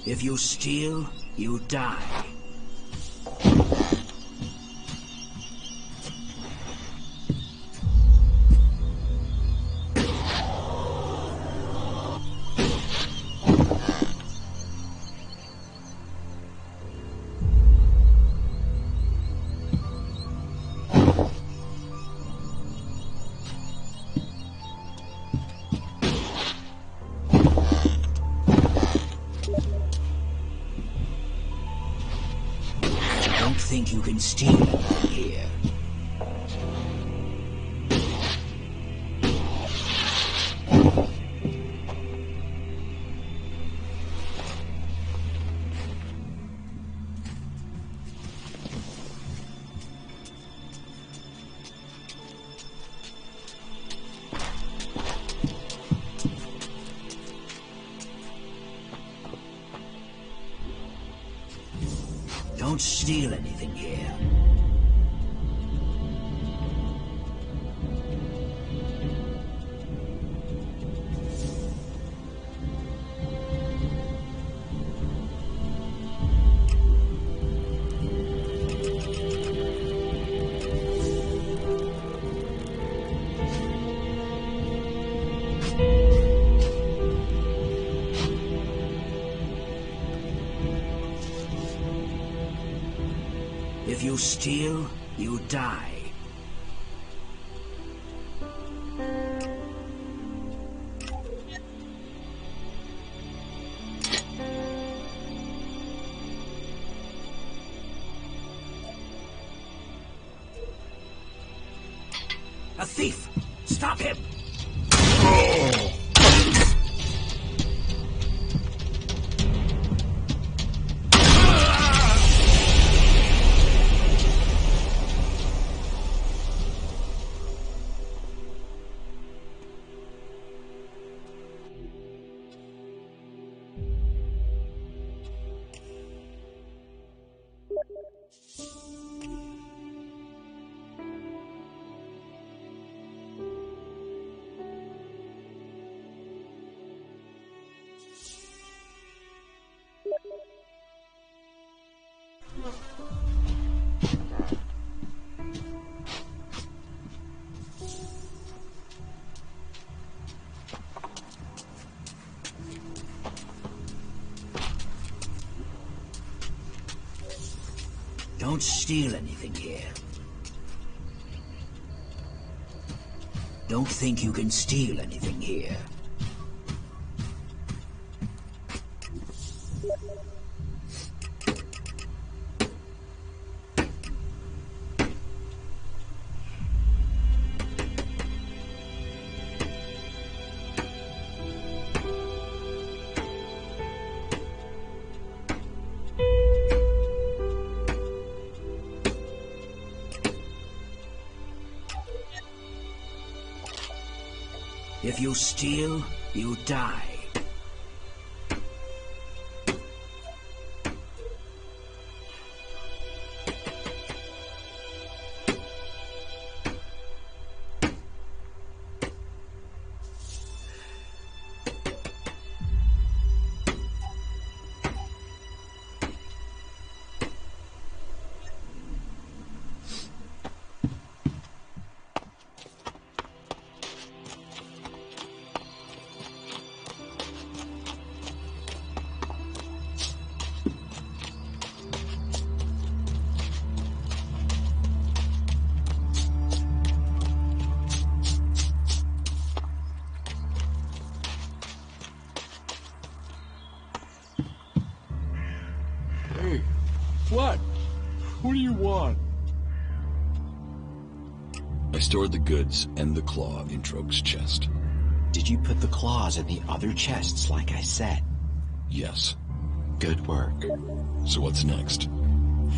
If you steal, you die. Think you can steal here? Don't steal anything here. If you steal, you die. A thief! Stop him! Don't steal anything here. Don't think you can steal anything here. If you steal, you die.
What? What do you want?
I stored the goods and the claw in Droge's chest.
Did you put the claws in the other chests like I said?
Yes.
Good work.
So what's next?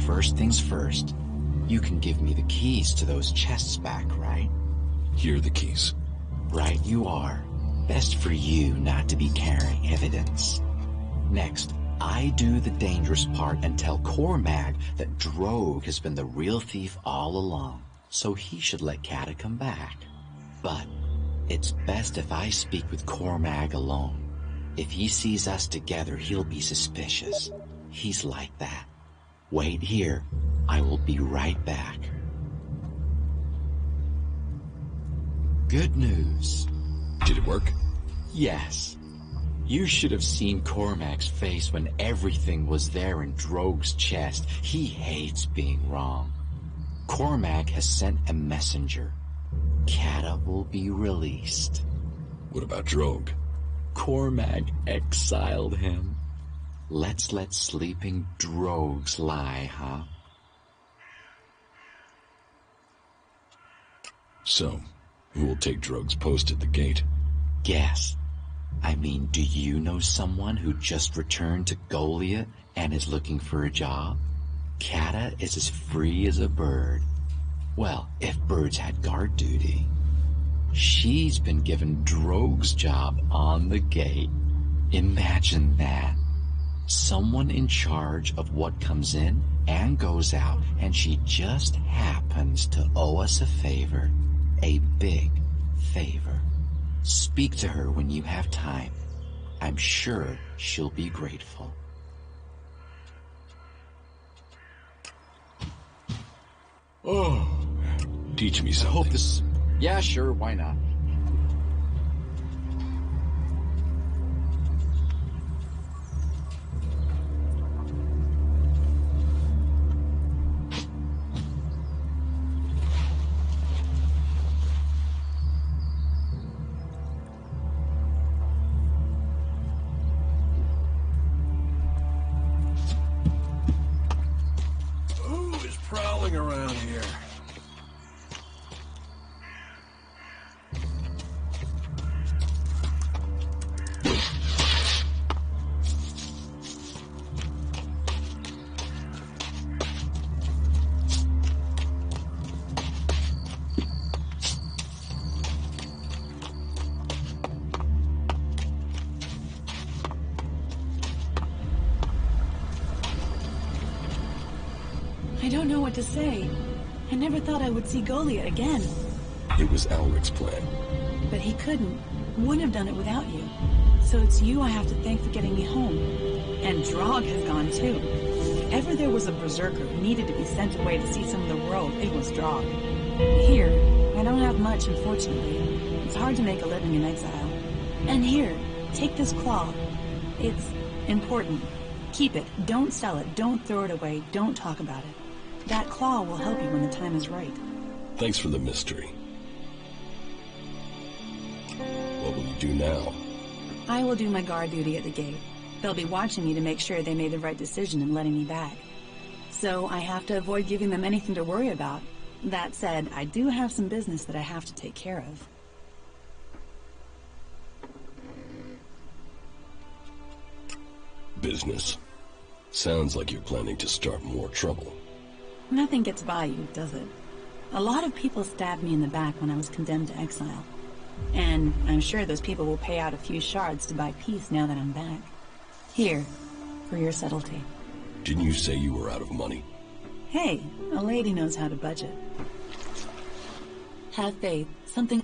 First things first, you can give me the keys to those chests back, right?
Here are the keys.
Right you are. Best for you not to be carrying evidence. Next, I do the dangerous part and tell Cormag that Droge has been the real thief all along, so he should let Kata come back. But it's best if I speak with Cormag alone. If he sees us together, he'll be suspicious. He's like that. Wait here. I will be right back. Good news.
Did it work?
Yes. You should have seen Cormac's face when everything was there in Droge's chest. He hates being wrong. Cormac has sent a messenger. Kata will be released.
What about Droge?
Cormac exiled him. Let's let sleeping Drogues lie, huh?
So, who will take Droge's post at the gate?
Guess. I mean, do you know someone who just returned to Golia and is looking for a job? Kata is as free as a bird. Well, if birds had guard duty. She's been given Droge's job on the gate. Imagine that. Someone in charge of what comes in and goes out, and she just happens to owe us a favor. A big favor. Speak to her when you have time. I'm sure she'll be grateful.
Oh, teach me something.
I hope this... Yeah, sure, why not?
Who is prowling around here?
don't know what to say. I never thought I would see Goliath again.
It was Alric's plan.
But he couldn't. Wouldn't have done it without you. So it's you I have to thank for getting me home. And Drog has gone too. If ever there was a berserker who needed to be sent away to see some of the world, it was Drog. Here, I don't have much, unfortunately. It's hard to make a living in exile. And here, take this claw. It's important. Keep it. Don't sell it. Don't throw it away. Don't talk about it. That claw will help you when the time is right.
Thanks for the mystery. What will you do now?
I will do my guard duty at the gate. They'll be watching me to make sure they made the right decision in letting me back. So I have to avoid giving them anything to worry about. That said, I do have some business that I have to take care of.
Business. Sounds like you're planning to start more trouble.
Nothing gets by you, does it? A lot of people stabbed me in the back when I was condemned to exile. And I'm sure those people will pay out a few shards to buy peace now that I'm back. Here, for your subtlety.
Didn't you say you were out of money?
Hey, a lady knows how to budget. Have faith. Something...